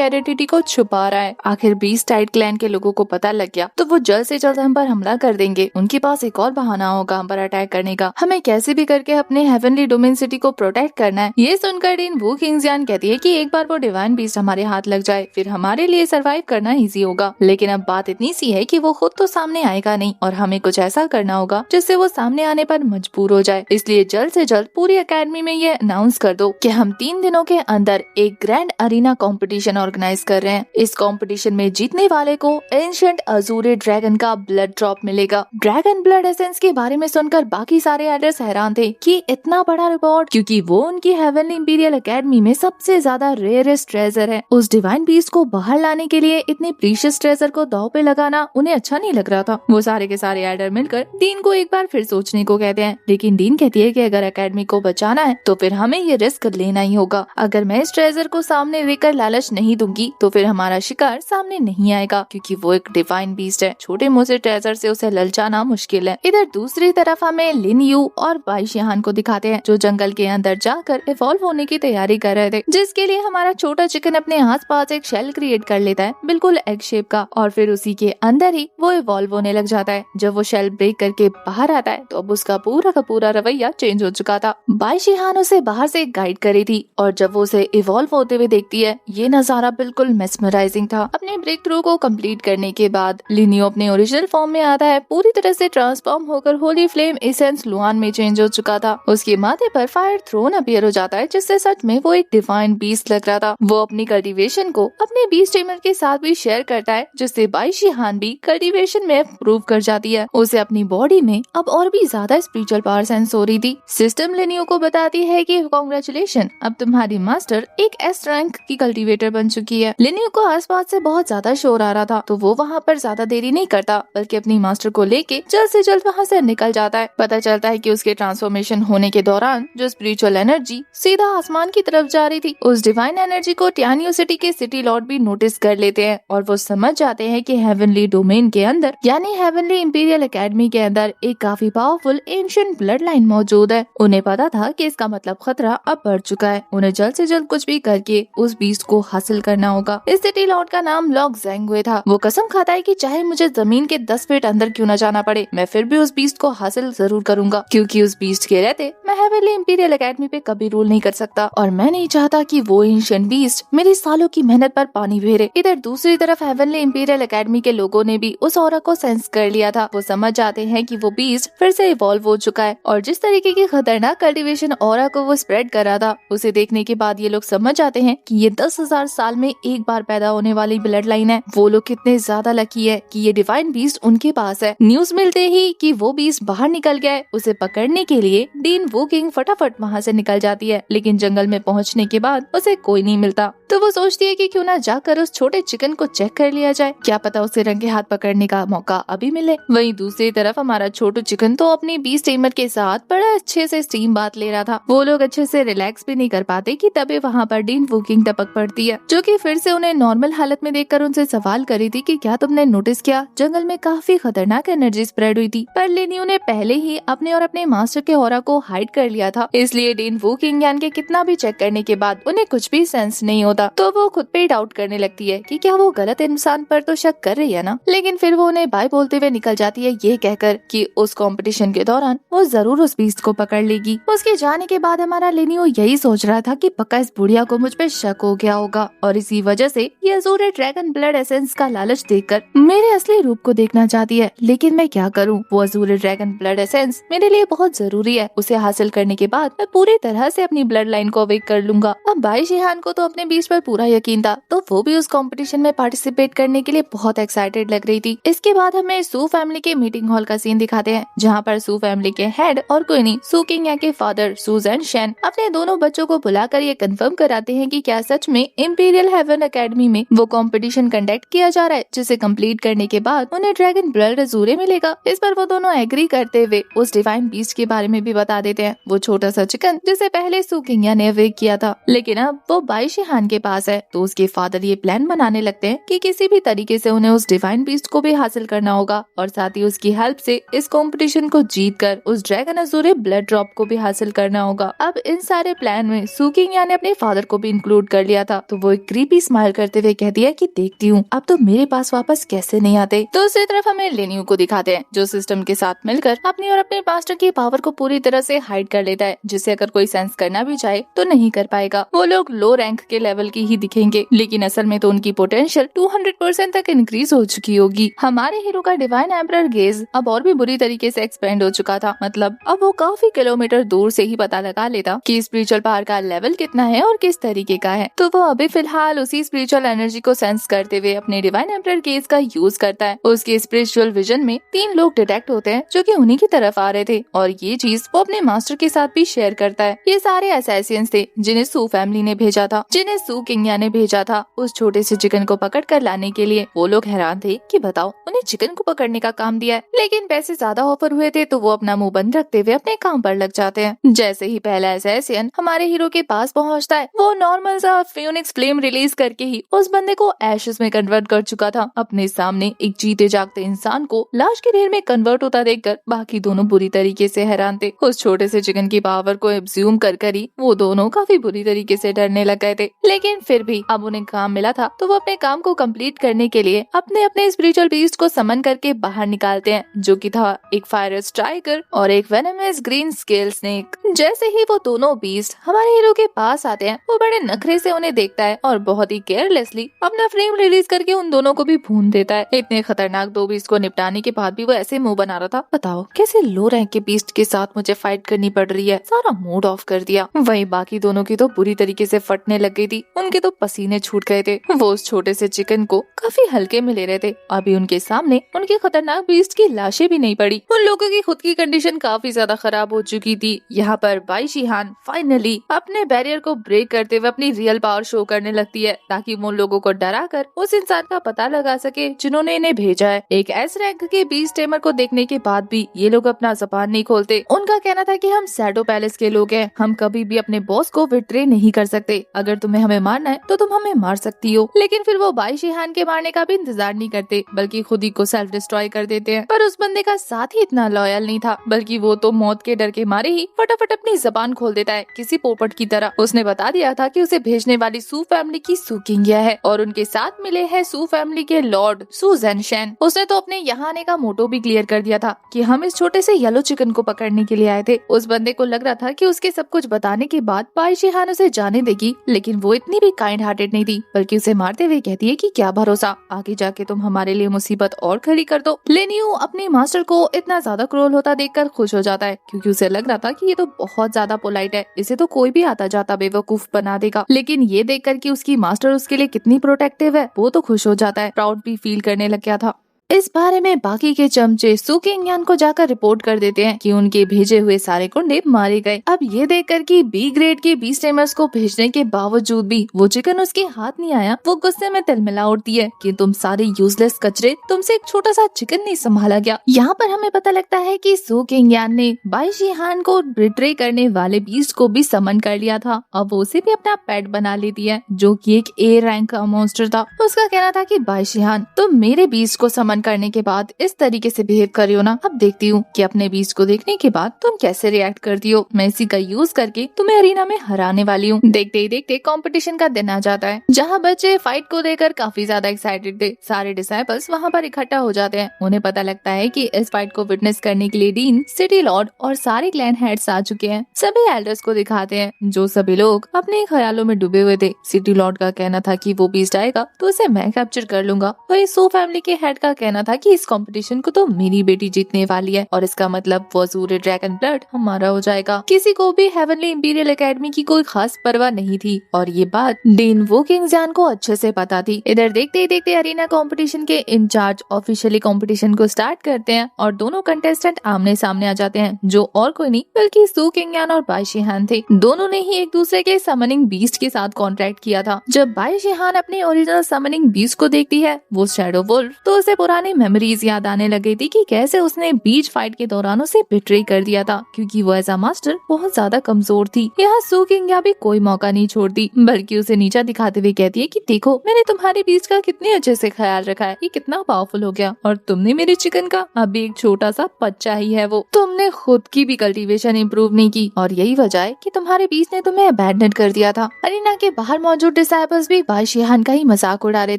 आइडेंटिटी को छुपा रहा है। आखिर बीस्ट टाइड क्लैन के लोगों को पता लग गया तो वो जल्द से जल्द हम पर हमला कर देंगे। उनके पास एक और बहाना होगा हम पर अटैक करने का। हमें कैसे भी करके अपने हेवनली डोमेन सिटी को प्रोटेक्ट करना है। ये सुनकर डीन वू किंग्सयान कहती है कि एक बार वो डिवाइन बीस्ट हमारे हाथ लग जाए फिर हमारे लिए सरवाइव करना इजी होगा, लेकिन अब बात इतनी सी है कि वो खुद तो सामने आएगा नहीं और हमें कुछ ऐसा करना होगा जिससे वो सामने आने पर मजबूर हो जाए। इसलिए जल्द से जल्द पूरी एकेडमी में ये अनाउंस कर दो कि हम 3 दिनों के अंदर एक ग्रैंड अरीना कंपटीशन ऑर्गेनाइज कर रहे हैं। इस कंपटीशन में जीतने वाले को एंशिएंट अजूरे ड्रैगन का ब्लड ड्रॉप मिलेगा। ड्रैगन ब्लड एसेंस के बारे में सुनकर बाकी सारे एल्डर्स हैरान थे कि इतना बड़ा रिवॉर्ड, क्योंकि वो उनकी हेवनली इंपीरियल एकेडमी में सबसे ज्यादा रेयरेस्ट ट्रेजर है। उस डिवाइन बीस्ट को बाहर लाने के लिए इतने प्रीशियस ट्रेजर को दांव पे लगाना उन्हें अच्छा नहीं लग रहा था। वो सारे के सारे एल्डर मिलकर डीन को एक बार फिर सोचने को कहते हैं, लेकिन डीन कहती है कि अगर एकेडमी को बचाना है तो फिर हमें ये रिस्क लेना ही होगा। अगर मैं इस ट्रेजर को सामने लेकर लालच नहीं दूंगी तो फिर हमारा शिकार सामने नहीं आएगा, क्योंकि वो एक डिवाइन बीस्ट है। छोटे मोटे ट्रेजर से उसे ललचाना मुश्किल है। इधर दूसरी तरफ हमें लिन यू और बाई शिहान को दिखाते हैं जो जंगल के अंदर जाकर इवॉल्व होने की तैयारी कर रहे थे, जिसके लिए हमारा छोटा चिकन अपने आसपास एक शेल क्रिएट कर लेता है बिल्कुल एग शेप का, और फिर उसी के अंदर ही वो इवॉल्व होने लग जाता है। जब वो शेल ब्रेक करके बाहर आता है तो अब उसका पूरा का पूरा रवैया चेंज हो चुका था। बाई शिहान उसे बाहर से गाइड करी थी और जब वो उसे इवॉल्व होते हुए देखती है ये नजारा बिल्कुल मेस्मराइजिंग था। अपने ब्रेक थ्रू को कंप्लीट करने के बाद लिन यू अपने ओरिजिनल फॉर्म में आता है, पूरी तरह से ट्रांसफॉर्म होकर होली फ्लेम एसेंस लुआन में चेंज हो चुका था। उसके माथे पर फायर थ्रोन अपीयर हो जाता है, जिससे सच में वो एक डिवाइन बीस्ट लग रहा था। वो अपनी कल्टीवेशन को अपने बीस्ट टेमर के साथ भी शेयर करता है, जिससे बाई शिहान भी कल्टीवेशन में प्रूव कर जाती है। उसे अपनी बॉडी में अब और भी ज्यादा स्पिरिचुअल पावर सेंस हो रही थी। सिस्टम लिन यू को बताती है कि कांग्रेचुलेशन, अब तुम्हारी मास्टर एक एस रैंक की कल्टीवेटर बन चुकी है। लिन यू को आसपास से बहुत ज्यादा शोर आ रहा था, तो वो वहाँ पर ज्यादा देरी नहीं करता बल्कि अपनी मास्टर को लेके जल्द से जल्द वहाँ से निकल जाता है। पता चलता है कि उसके ट्रांसफॉर्मेशन होने के दौरान जो स्पिरिचुअल एनर्जी सीधा आसमान की तरफ जा रही थी, उस डिवाइन एनर्जी को टियानियो सिटी के सिटी लॉर्ड भी नोटिस कर लेते हैं और वो समझ जाते हैं कि हेवनली डोमेन के अंदर यानी हेवनली इंपीरियल एकेडमी के अंदर एक काफी पावरफुल एंशिएंट ब्लड लाइन मौजूद है। उन्हें पता था कि इसका मतलब खतरा अब बढ़ चुका है। उन्हें जल्द से जल्द कुछ भी करके उस बीस्ट को हासिल करना होगा। इस सिटी लॉर्ड का नाम लॉक ज़ेंगवे था। वो कसम खाता है कि चाहे मुझे जमीन के 10 फीट अंदर क्यों न जाना पड़े, मैं फिर भी उस बीस्ट को हासिल जरूर करूंगा, क्योंकि उस बीस्ट के रहते मैं हेवनली इंपीरियल एकेडमी पे कभी रूल नहीं कर सकता और मैं नहीं चाहता कि वो एंशिएंट बीस्ट मेरी सालों की मेहनत पर पानी फेरे। इधर दूसरी तरफ हेवनली इंपीरियल एकेडमी के लोगों ने भी उस ऑरा को सेंस कर लिया था। वो समझ जाते हैं कि वो बीस्ट फिर से इवॉल्व हो चुका है और जिस तरीके की खतरनाक कल्टीवेशन ऑरा को वो स्प्रेड कर रहा था, उसे देखने के बाद ये लोग समझ जाते हैं कि ये 10,000 साल में एक बार पैदा होने वाली ब्लड लाइन है। वो लोग कितने ज्यादा लकी है कि ये डिवाइन बीस्ट उनके पास है। न्यूज मिलते ही कि वो बीस्ट बाहर निकल गया है, उसे पकड़ने के लिए डीन वोकिंग फटाफट वहाँ से निकल जाती है, लेकिन जंगल में पहुँचने के बाद उसे कोई नहीं मिलता। तो वो सोचती है कि क्यों ना जाकर उस छोटे चिकन को चेक कर लिया जाए, क्या पता उसे रंगे हाथ पकड़ने का मौका अभी मिले। वहीं दूसरी तरफ हमारा छोटू चिकन तो अपनी बीस्ट टेमर के साथ बड़ा अच्छे से स्टीम बात ले रहा था। वो लोग अच्छे से रिलैक्स भी नहीं कर पाते कि तभी वहाँ पर डीन वोकिंग टपक पड़ती है, जो कि फिर से उन्हें नॉर्मल हालत में देखकर उनसे सवाल करी थी कि क्या तुमने नोटिस किया जंगल में काफी खतरनाक एनर्जी स्प्रेड हुई थी, पर लेनियो ने पहले ही अपने और अपने मास्टर के ऑरा को हाइड कर लिया था, इसलिए डीन वोकिंग यान के कितना भी चेक करने के बाद उन्हें कुछ भी सेंस नहीं होता। तो वो खुद पे ही डाउट करने लगती है कि क्या वो गलत इंसान पर तो शक कर रही है ना। लेकिन फिर वो उन्हें बाय बोलते हुए निकल जाती है, ये कहकर कि उस कंपटीशन के दौरान वो जरूर उस बीस्ट को पकड़ लेगी। उसके जाने के बाद हमारा लेनियो यही सोच रहा था कि पक्का इस बुढ़िया को मुझ पे शक हो गया होगा और इसी वजह से ये अज़ूरे ड्रैगन ब्लड एसेंस का लालच देखकर मेरे असली रूप को देखना चाहती है। लेकिन मैं क्या करूँ, वो अज़ूरे ड्रैगन ब्लड एसेंस मेरे लिए बहुत जरूरी है। उसे हासिल करने के बाद मैं पूरी तरह से अपनी ब्लड लाइन को अवेक कर लूंगा। अब बाई शिहान को तो अपने बीस्ट पर पूरा यकीन था, तो वो भी उस कंपटीशन में पार्टिसिपेट करने के लिए बहुत एक्साइटेड लग रही थी। इसके बाद हमें सू फैमिली के मीटिंग हॉल का सीन दिखाते हैं, जहाँ पर सू फैमिली के हेड और कोई नहीं सू किंग या के फादर सूजन शेन अपने दोनों बच्चों को बुलाकर ये कंफर्म कराते हैं कि क्या सच में इंपीरियल हेवन एकेडमी में वो कंपटीशन कंडक्ट किया जा रहा है, जिसे कंप्लीट करने के बाद उन्हें ड्रैगन ब्लड अज़ूरे मिलेगा। इस पर वो दोनों एग्री करते हुए उस डिवाइन बीस्ट के बारे में भी बता देते हैं, वो छोटा सा चिकन जिसे पहले सू किंग ने अवेक किया था, लेकिन अब वो बाई शिहान के पास है। तो उसके फादर ये प्लान बनाने लगते हैं कि किसी भी तरीके से उन्हें उस डिवाइन बीस्ट को भी हासिल करना होगा और साथ ही उसकी हेल्प से इस कंपटीशन को जीतकर उस ड्रैगन अज़ूरे ब्लड ड्रॉप को भी हासिल करना होगा। अब इन सारे प्लान में सू किंग ने अपने फादर को भी इंक्लूड कर लिया था, तो वो एक क्रीपी स्माइल करते हुए कहती है कि देखती हूँ अब तो मेरे पास वापस कैसे नहीं आते। दूसरी तरफ हमें लेनियो को दिखाते हैं, जो सिस्टम के साथ मिलकर अपनी और अपने मास्टर की पावर को पूरी तरह से हाइड कर लेता है, जिसे अगर कोई सेंस करना भी चाहे तो नहीं कर पाएगा। वो लोग लो रैंक के लेवल की ही दिखेंगे, लेकिन असल में तो उनकी पोटेंशियल 200% तक इंक्रीज हो चुकी होगी। हमारे हीरो का डिवाइन एम्परर गेज अब और भी बुरी तरीके से एक्सपेंड हो चुका था, मतलब अब वो काफी किलोमीटर दूर से ही पता लगा लेता कि स्पिरिचुअल पावर का लेवल कितना है और किस तरीके का है। तो वो अभी फिलहाल उसी स्पिरिचुअल एनर्जी को सेंस करते हुए अपने डिवाइन एम्परर गेज का यूज करता है। उसके स्पिरिचुअल विजन में 3 लोग डिटेक्ट होते हैं जो कि उन्हीं की तरफ आ रहे थे, और ये चीज वो अपने मास्टर के साथ भी शेयर करता है। ये सारे असैसियंस थे जिन्हें सू फैमिली ने भेजा था, जिन्हें सू किंग ने भेजा था उस छोटे से चिकन को पकड़ कर लाने के लिए। वो लोग हैरान थे कि बताओ उन्हें चिकन को पकड़ने का काम दिया है, लेकिन पैसे ज्यादा ऑफर हुए थे तो वो अपना मुंह बंद रखते हुए अपने काम पर लग जाते हैं। जैसे ही पहला असैसियन हमारे हीरो के पास पहुंचता है, वो नॉर्मल सा फ्यूनिक्स फ्लेम रिलीज करके ही उस बंदे को एशेस में कन्वर्ट कर चुका था। अपने सामने एक जीते जागते इंसान को लाश के ढेर में कन्वर्ट होता देखकर बाकी दोनों बुरी तरीके से हैरान थे। उस छोटे से चिकन की पावर को एब्ज्यूम कर ही वो दोनों काफी बुरी तरीके से डरने लग गए थे, लेकिन फिर भी अब उन्हें काम मिला था तो वो अपने काम को कंप्लीट करने के लिए अपने अपने स्पिरिचुअल बीस्ट को समन करके बाहर निकालते हैं, जो कि था एक फायर स्ट्राइकर और एक वेनमस ग्रीन स्केल स्नेक। जैसे ही वो दोनों बीस्ट हमारे हीरो के पास आते हैं, वो बड़े नखरे से उन्हें देखता है और बहुत ही केयरलेसली अपना फ्लेम रिलीज करके उन दोनों को भी भून देता है। इतने खतरनाक 2 बीस्ट को निपटाने के बाद भी वो ऐसे मुंह बना रहा था, बताओ कैसे लो रैंक के बीस्ट के साथ मुझे फाइट करनी पड़ रही है, सारा मूड ऑफ कर दिया। वहीं बाकी दोनों की तो बुरी तरीके से फटने लग गई थी, उनके तो पसीने छूट गए थे। वो उस छोटे से चिकन को काफी हल्के में ले रहे थे। अभी उनके सामने उनके खतरनाक बीस्ट की लाशें भी नहीं पड़ी। उन लोगों की खुद की कंडीशन काफी ज्यादा खराब हो चुकी थी। यहाँ पर बाई शिहान फाइनली अपने बैरियर को ब्रेक करते हुए अपनी रियल पावर शो करने लगती है, ताकि वो उन लोगों को डरा कर उस इंसान का पता लगा सके जिन्होंने इन्हें भेजा है। एक एस रैंक के बीस्ट टेमर को देखने के बाद भी ये लोग अपना ज़बान नहीं खोलते। उनका कहना था कि हम शैडो पैलेस के लोग हैं, हम कभी भी अपने बॉस को विड्रे नहीं कर सकते, अगर तुम्हें हमें मारना है तो तुम हमें मार सकती हो। लेकिन फिर वो बाई शिहान के मारने का भी इंतजार नहीं करते, बल्कि खुद ही को सेल्फ डिस्ट्रॉय कर देते हैं। पर उस बंदे का साथ ही इतना लॉयल नहीं था, बल्कि वो तो मौत के डर के मारे ही फटाफट अपनी जबान खोल देता है किसी पोपट की तरह। उसने बता दिया था कि उसे भेजने वाली सू फैमिली की सू किंग है और उनके साथ मिले हैं सू फैमिली के लॉर्ड सू ज़ेनशेन। उसने तो अपने यहाँ आने का मोटो भी क्लियर कर दिया था कि हम इस छोटे से येलो चिकन को पकड़ने के लिए आए थे। उस बंदे को लग रहा था कि उसके सब कुछ बताने के बाद बाई शिहान उसे जाने देगी, लेकिन वो इतनी भी काइंड हार्टेड नहीं थी, बल्कि उसे मारते हुए कहती है कि क्या भरोसा, आगे जाके तुम हमारे लिए मुसीबत और खड़ी कर दो। लेनियो अपने मास्टर को इतना ज्यादा क्रूर होता देखकर खुश हो जाता है, क्योंकि उसे लग रहा था कि ये तो बहुत ज्यादा पोलाइट है, इसे तो कोई भी आता जाता बेवकूफ बना देगा। लेकिन ये देखकर कि उसकी मास्टर उसके लिए कितनी प्रोटेक्टिव है वो तो खुश हो जाता है, प्राउड भी फील करने लग गया था। इस बारे में बाकी के चमचे सू किंग को जाकर रिपोर्ट कर देते हैं कि उनके भेजे हुए सारे गुंडे मारे गए। अब ये देखकर कि बी ग्रेड के बीस्ट टाइमर्स को भेजने के बावजूद भी वो चिकन उसके हाथ नहीं आया, वो गुस्से में तिलमिला उठती है कि तुम सारे यूजलेस कचरे, तुमसे एक छोटा सा चिकन नहीं संभाला गया। यहाँ पर हमें पता लगता है कि सू किंग ने बाई शिहान को बिट्रे करने वाले बीस्ट को भी समन कर लिया था। अब वो उसे भी अपना पेट बना लेती है, जो कि एक ए रैंक का मॉन्स्टर था। उसका कहना था कि बाई शिहान, तुम मेरे बीस्ट को समन करने के बाद इस तरीके से बिहेव कर रही हो ना, अब देखती हूँ कि अपने बीस्ट को देखने के बाद तुम कैसे रिएक्ट करती हो। मैं इसी का यूज करके तुम्हें अरीना में हराने वाली हूँ। देखते ही देखते कंपटीशन का दिन आ जाता है, जहाँ बच्चे फाइट को लेकर काफी ज्यादा एक्साइटेड थे। सारे डिसाइपल्स वहाँ पर इकट्ठा हो जाते हैं। उन्हें पता लगता है कि इस फाइट को विटनेस करने के लिए डीन, सिटी लॉर्ड और सारे क्लैन हेड्स आ चुके हैं। सभी एल्डर्स को दिखाते हैं, जो सभी लोग अपने ख्यालों में डूबे हुए थे। सिटी लॉर्ड का कहना था कि वो बीस्ट आएगा तो उसे मैं कैप्चर कर लूंगा। वही सो फैमिली के हेड का कहना था कि इस कंपटीशन को तो मेरी बेटी जीतने वाली है और इसका मतलब वजूर ड्रैगन ब्लड हमारा हो जाएगा। किसी को भी हेवनली इंपीरियल एकेडमी की कोई खास परवाह नहीं थी और ये बात डीन वो किंग्स को अच्छे से पता थी। इधर देखते ही देखते अरीना कंपटीशन के इंचार्ज ऑफिशियली कंपटीशन को स्टार्ट करते हैं और दोनों कंटेस्टेंट आमने सामने आ जाते हैं, जो और कोई नहीं बल्कि सू किंग और बाई शिहान थे। दोनों ने ही एक दूसरे के समनिंग बीस्ट के साथ कॉन्ट्रैक्ट किया था। जब बाई शिहान अपने ओरिजिनल समनिंग बीस्ट को देखती है, वो शैडो वुल्फ, तो उसे पुरानी मेमोरीज याद आने लगी थी कि कैसे उसने बीच फाइट के दौरान उसे बिट्रे कर दिया था, क्योंकि वो एज अ मास्टर बहुत ज्यादा कमजोर थी। यहाँ सू किंग भी कोई मौका नहीं छोड़ती, बल्कि उसे नीचा दिखाते हुए कहती है कि देखो मैंने तुम्हारे बीच का कितने अच्छे से ख्याल रखा है, ये कितना पावरफुल हो गया, और तुमने मेरे चिकन का अभी एक छोटा सा बच्चा ही है वो। तुमने खुद की भी कल्टीवेशन इम्प्रूव नहीं की और यही वजह है कि तुम्हारे बीच ने तुम्हें अबैंडन कर दिया था। अरीना के बाहर मौजूद डिसाइपल्स भी बाई शिहान का ही मजाक उड़ा रहे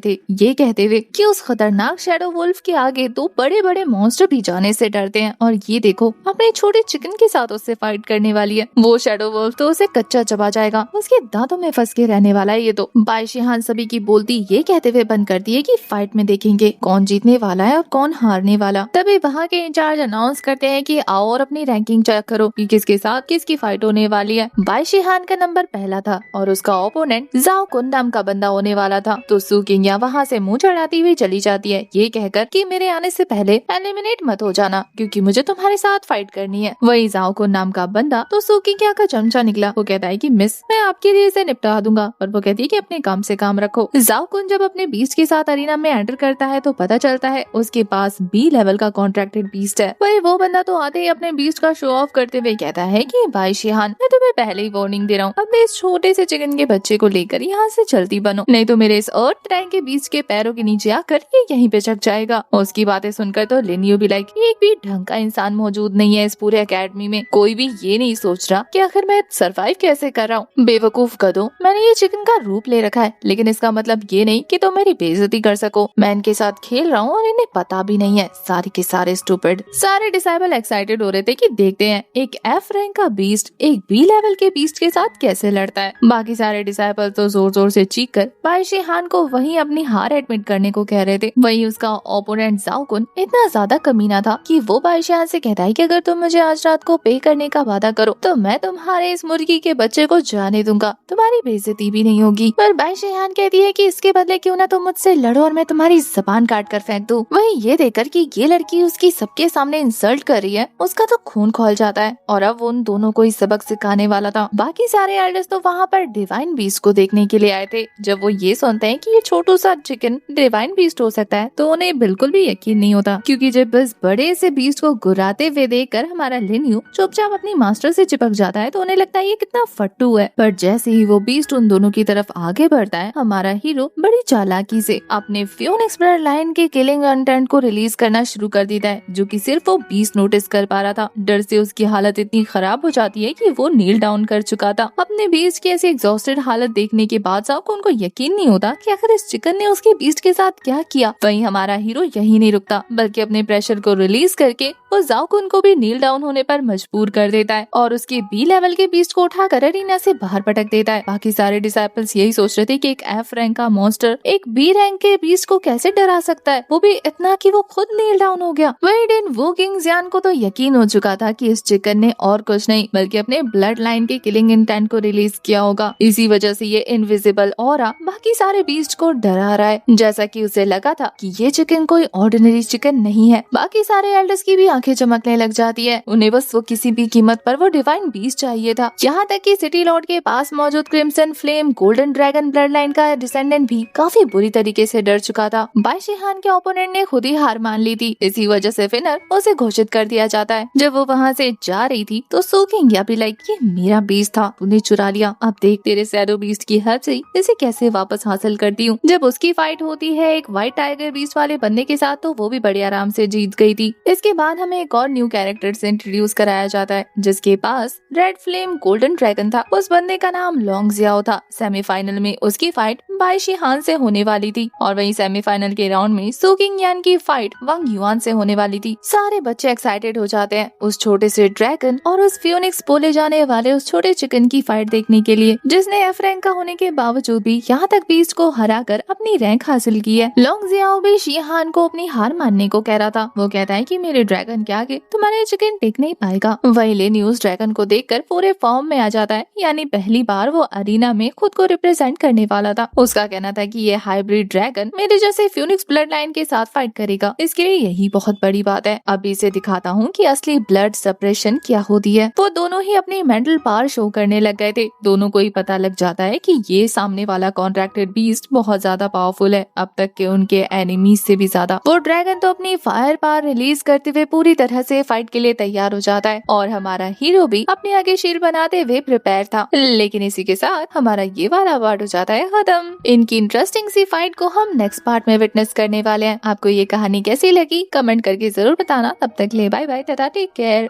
थे, ये कहते हुए कि उस खतरनाक शैडो वुल्फ के आगे तो बड़े बड़े मॉन्स्टर भी जाने से डरते हैं, और ये देखो अपने छोटे चिकन के साथ उससे फाइट करने वाली है। वो शैडो वुल्फ तो उसे कच्चा चबा जाएगा, उसके दांतों में फंस के रहने वाला है ये तो। बाई शिहान सभी की बोलती ये कहते हुए बंद करती है कि फाइट में देखेंगे कौन जीतने वाला है और कौन हारने वाला। तभी वहाँ के इंचार्ज अनाउंस करते हैं कि आओ और अपनी रैंकिंग चेक करो कि किसके साथ किसकी फाइट होने वाली है। बाई शिहान का नंबर पहला था और उसका ओपोनेंट जाओ कुन नाम का बंदा होने वाला था। तो सू किंग वहाँ से मुंह चढ़ाती हुई चली जाती है, ये कहकर कि मेरे आने से पहले एलिमिनेट मत हो जाना, क्योंकि मुझे तुम्हारे साथ फाइट करनी है। वही जाओ कुन नाम का बंदा तो सू किंग का चमचा निकला। वो कहता है कि मिस मैं आपके लिए इसे निपटा दूंगा, और वो कहती है कि अपने काम से काम रखो। जाओ कुन जब अपने बीस्ट के साथ अरीना में एंटर करता है तो पता चलता है उसके पास बी लेवल का कॉन्ट्रैक्टेड बीस्ट है। वही वो बंदा तो आते ही अपने बीस्ट का शो ऑफ करते हुए कहता है कि भाई शिहान मैं तुम्हें पहले ही वार्निंग दे रहा हूँ, अपने इस छोटे से चिकन के बच्चे को लेकर यहाँ से चलती बनो, नहीं तो मेरे इस अर्थ ट्रैंक के बीच के पैरों के नीचे आकर ये यहीं पे चक जाएगा। उसकी बातें सुनकर तो लिनियो भी लाइक एक भी ढंग का इंसान मौजूद नहीं है इस पूरे एकेडमी में, कोई भी ये नहीं सोच रहा कि आखिर मैं सरवाइव कैसे कर रहा हूँ। बेवकूफ गधों, मैंने ये चिकन का रूप ले रखा है, लेकिन इसका मतलब ये नहीं कि तुम मेरी बेइज्जती कर सको। मैं इनके साथ खेल रहा हूँ और इन्हें पता भी नहीं है, सारे के सारे स्टूपिड। सारे डिसाइबल एक्साइटेड हो रहे थे कि देखते हैं एक एफ रैंक का बीस्ट एक बी लेवल के बीस्ट के साथ कैसे लड़ता है। बाकी सारे डिसाइबल तो जोर जोर से चीख कर बाई शिहान को वहीं अपनी हार एडमिट करने को कह रहे थे। वहीं उसका ओपोनेंट जाओ कुन इतना ज्यादा कमीना था कि वो बाई शिहान से कहता है कि अगर तुम मुझे आज रात को पे करने का वादा करो तो मैं तुम्हारे इस मुर्गी के बच्चे को जाने दूंगा, तुम्हारी बेइज्जती भी नहीं होगी। पर बाई शिहान कहती है कि इसके बदले क्यों ना तुम मुझसे लड़ो और मैं तुम्हारी जबान काट कर फेंक दूं। वहीं ये देखकर कि ये लड़की उसकी सबके सामने इंसल्ट कर रही है, उसका तो खून खौल जाता है और अब उन दोनों को ही सबक सिखाने वाला था। बाकी सारे एल्डर्स तो वहाँ पर डिवाइन बीस्ट को देखने के लिए आए थे। जब वो ये सुनते हैं कि ये छोटू सा चिकन डिवाइन बीस्ट हो सकता है तो उन्हें बिल्कुल भी यकीन नहीं होता, क्योंकि जब बस बड़े से बीस्ट को गुर्राते हुए देखकर हमारा लिन्यू चुपचाप अपनी मास्टर से चिपक जाता है तो उन्हें लगता है ये कितना फट्टू है। पर जैसे ही वो बीस्ट उन दोनों की तरफ आगे बढ़ता है, हमारा हीरो बड़ी चालाकी से अपने फ्यूनिक्स ब्लड लाइन के किलिंग कंटेंट को रिलीज करना शुरू कर देता है, जो कि सिर्फ वो बीस्ट नोटिस कर पा रहा था। डर से उसकी हालत इतनी खराब हो जाती है कि वो नील डाउन कर चुका था। अपने बीस्ट की ऐसी एग्जॉस्टेड हालत देखने के बाद साहब को उनको यकीन नहीं होता कि आखिर इस चिकन ने उसके बीस्ट के साथ क्या किया। वहीं हमारा हीरो यही नहीं रुकता बल्कि अपने प्रेशर को रिलीज करके वो जाओ कुन को भी नील डाउन होने पर मजबूर कर देता है और उसके बी लेवल के बीस्ट को उठाकर अरीना से बाहर पटक देता है। बाकी सारे डिसाइपल्स यही सोच रहे थे कि एक एफ रैंक का मॉन्स्टर एक बी रैंक के बीस्ट को कैसे डरा सकता है, वो भी इतना कि वो खुद नील डाउन हो गया। वेडिन वो किंग जियान को तो यकीन हो चुका था कि इस चिकन ने और कुछ नहीं बल्कि अपने ब्लड लाइन के किलिंग इंटेंट को रिलीज किया होगा। इसी वजह से ये इनविजिबल ऑरा बाकी सारे बीस्ट को डरा रहा है, जैसा कि उसे लगा था कि ये चिकन कोई ऑर्डिनरी चिकन नहीं है। बाकी सारे एल्डर्स की भी आंखें चमकने लग जाती है, उन्हें बस वो किसी भी कीमत पर वो डिवाइन बीस्ट चाहिए था। यहाँ तक कि सिटी लॉर्ड के पास मौजूद crimson flame golden dragon blood line का डिसेंडेंट भी काफी बुरी तरीके से डर चुका था। बाई शिहान के ओपोनेंट ने खुद ही हार मान ली थी, इसी वजह से विनर उसे घोषित कर दिया जाता है। जब वो वहाँ से जा रही थी तो सूकिंग भी लाइक ये मेरा बीस्ट था, तूने चुरा लिया, अब देख तेरे शैडो बीस्ट की हद से इसे कैसे वापस हासिल करती हूँ। जब उसकी फाइट होती है एक व्हाइट टाइगर बीस्ट वाले बंदे के साथ तो वो भी बड़े आराम से जीत गई थी। इसके बाद हमें एक और न्यू कैरेक्टर से इंट्रोड्यूस कराया जाता है जिसके पास रेड फ्लेम गोल्डन ड्रैगन था। उस बंदे का नाम लॉन्ग जियाओ था। सेमीफाइनल में उसकी फाइट बाई शिहान से होने वाली थी और वहीं सेमीफाइनल के राउंड में सूकिंग यान की फाइट वांग युआन से होने वाली थी। सारे बच्चे एक्साइटेड हो जाते हैं उस छोटे से ड्रैगन और उस फ्यूनिक्स बोले जाने वाले उस छोटे चिकन की फाइट देखने के लिए, जिसने एफ रैंक का होने के बावजूद भी यहाँ तक बीस्ट को हराकर अपनी रैंक हासिल की है। लॉन्ग जियाओ भी शिहान को अपनी हार मानने को कह रहा था। वो कहता है कि मेरे ड्रैगन के आगे तुम्हारे चिकन टिक नहीं पाएगा। वही लेनी उस ड्रैगन को देखकर पूरे फॉर्म में आ जाता है, यानी पहली बार वो अरीना में खुद को रिप्रेजेंट करने वाला था। उसका कहना था कि ये हाइब्रिड ड्रैगन मेरे जैसे फ्यूनिक्स ब्लड लाइन के साथ फाइट करेगा, इसके लिए यही बहुत बड़ी बात है। अब इसे दिखाता हूँ कि असली ब्लड सप्रेशन क्या होती है। वो दोनों ही अपनी मेंटल पावर शो करने लग गए थे। दोनों को ही पता लग जाता है कि ये सामने वाला कॉन्ट्रैक्टेड बीस्ट बहुत ज्यादा पावरफुल है, अब तक के उनके एनिमीज से भी ज्यादा। वो ड्रैगन तो अपनी फायर पावर रिलीज करते हुए पूरी तरह से फाइट के लिए तैयार हो जाता है और हमारा हीरो भी अपने आगे शील्ड बनाते हुए प्रिपेयर था। लेकिन इसी के साथ हमारा ये वाला पार्ट हो जाता है खत्म। इनकी इंटरेस्टिंग सी फाइट को हम नेक्स्ट पार्ट में विटनेस करने वाले हैं। आपको ये कहानी कैसी लगी कमेंट करके जरूर बताना। तब तक ले bye bye, tata, take care.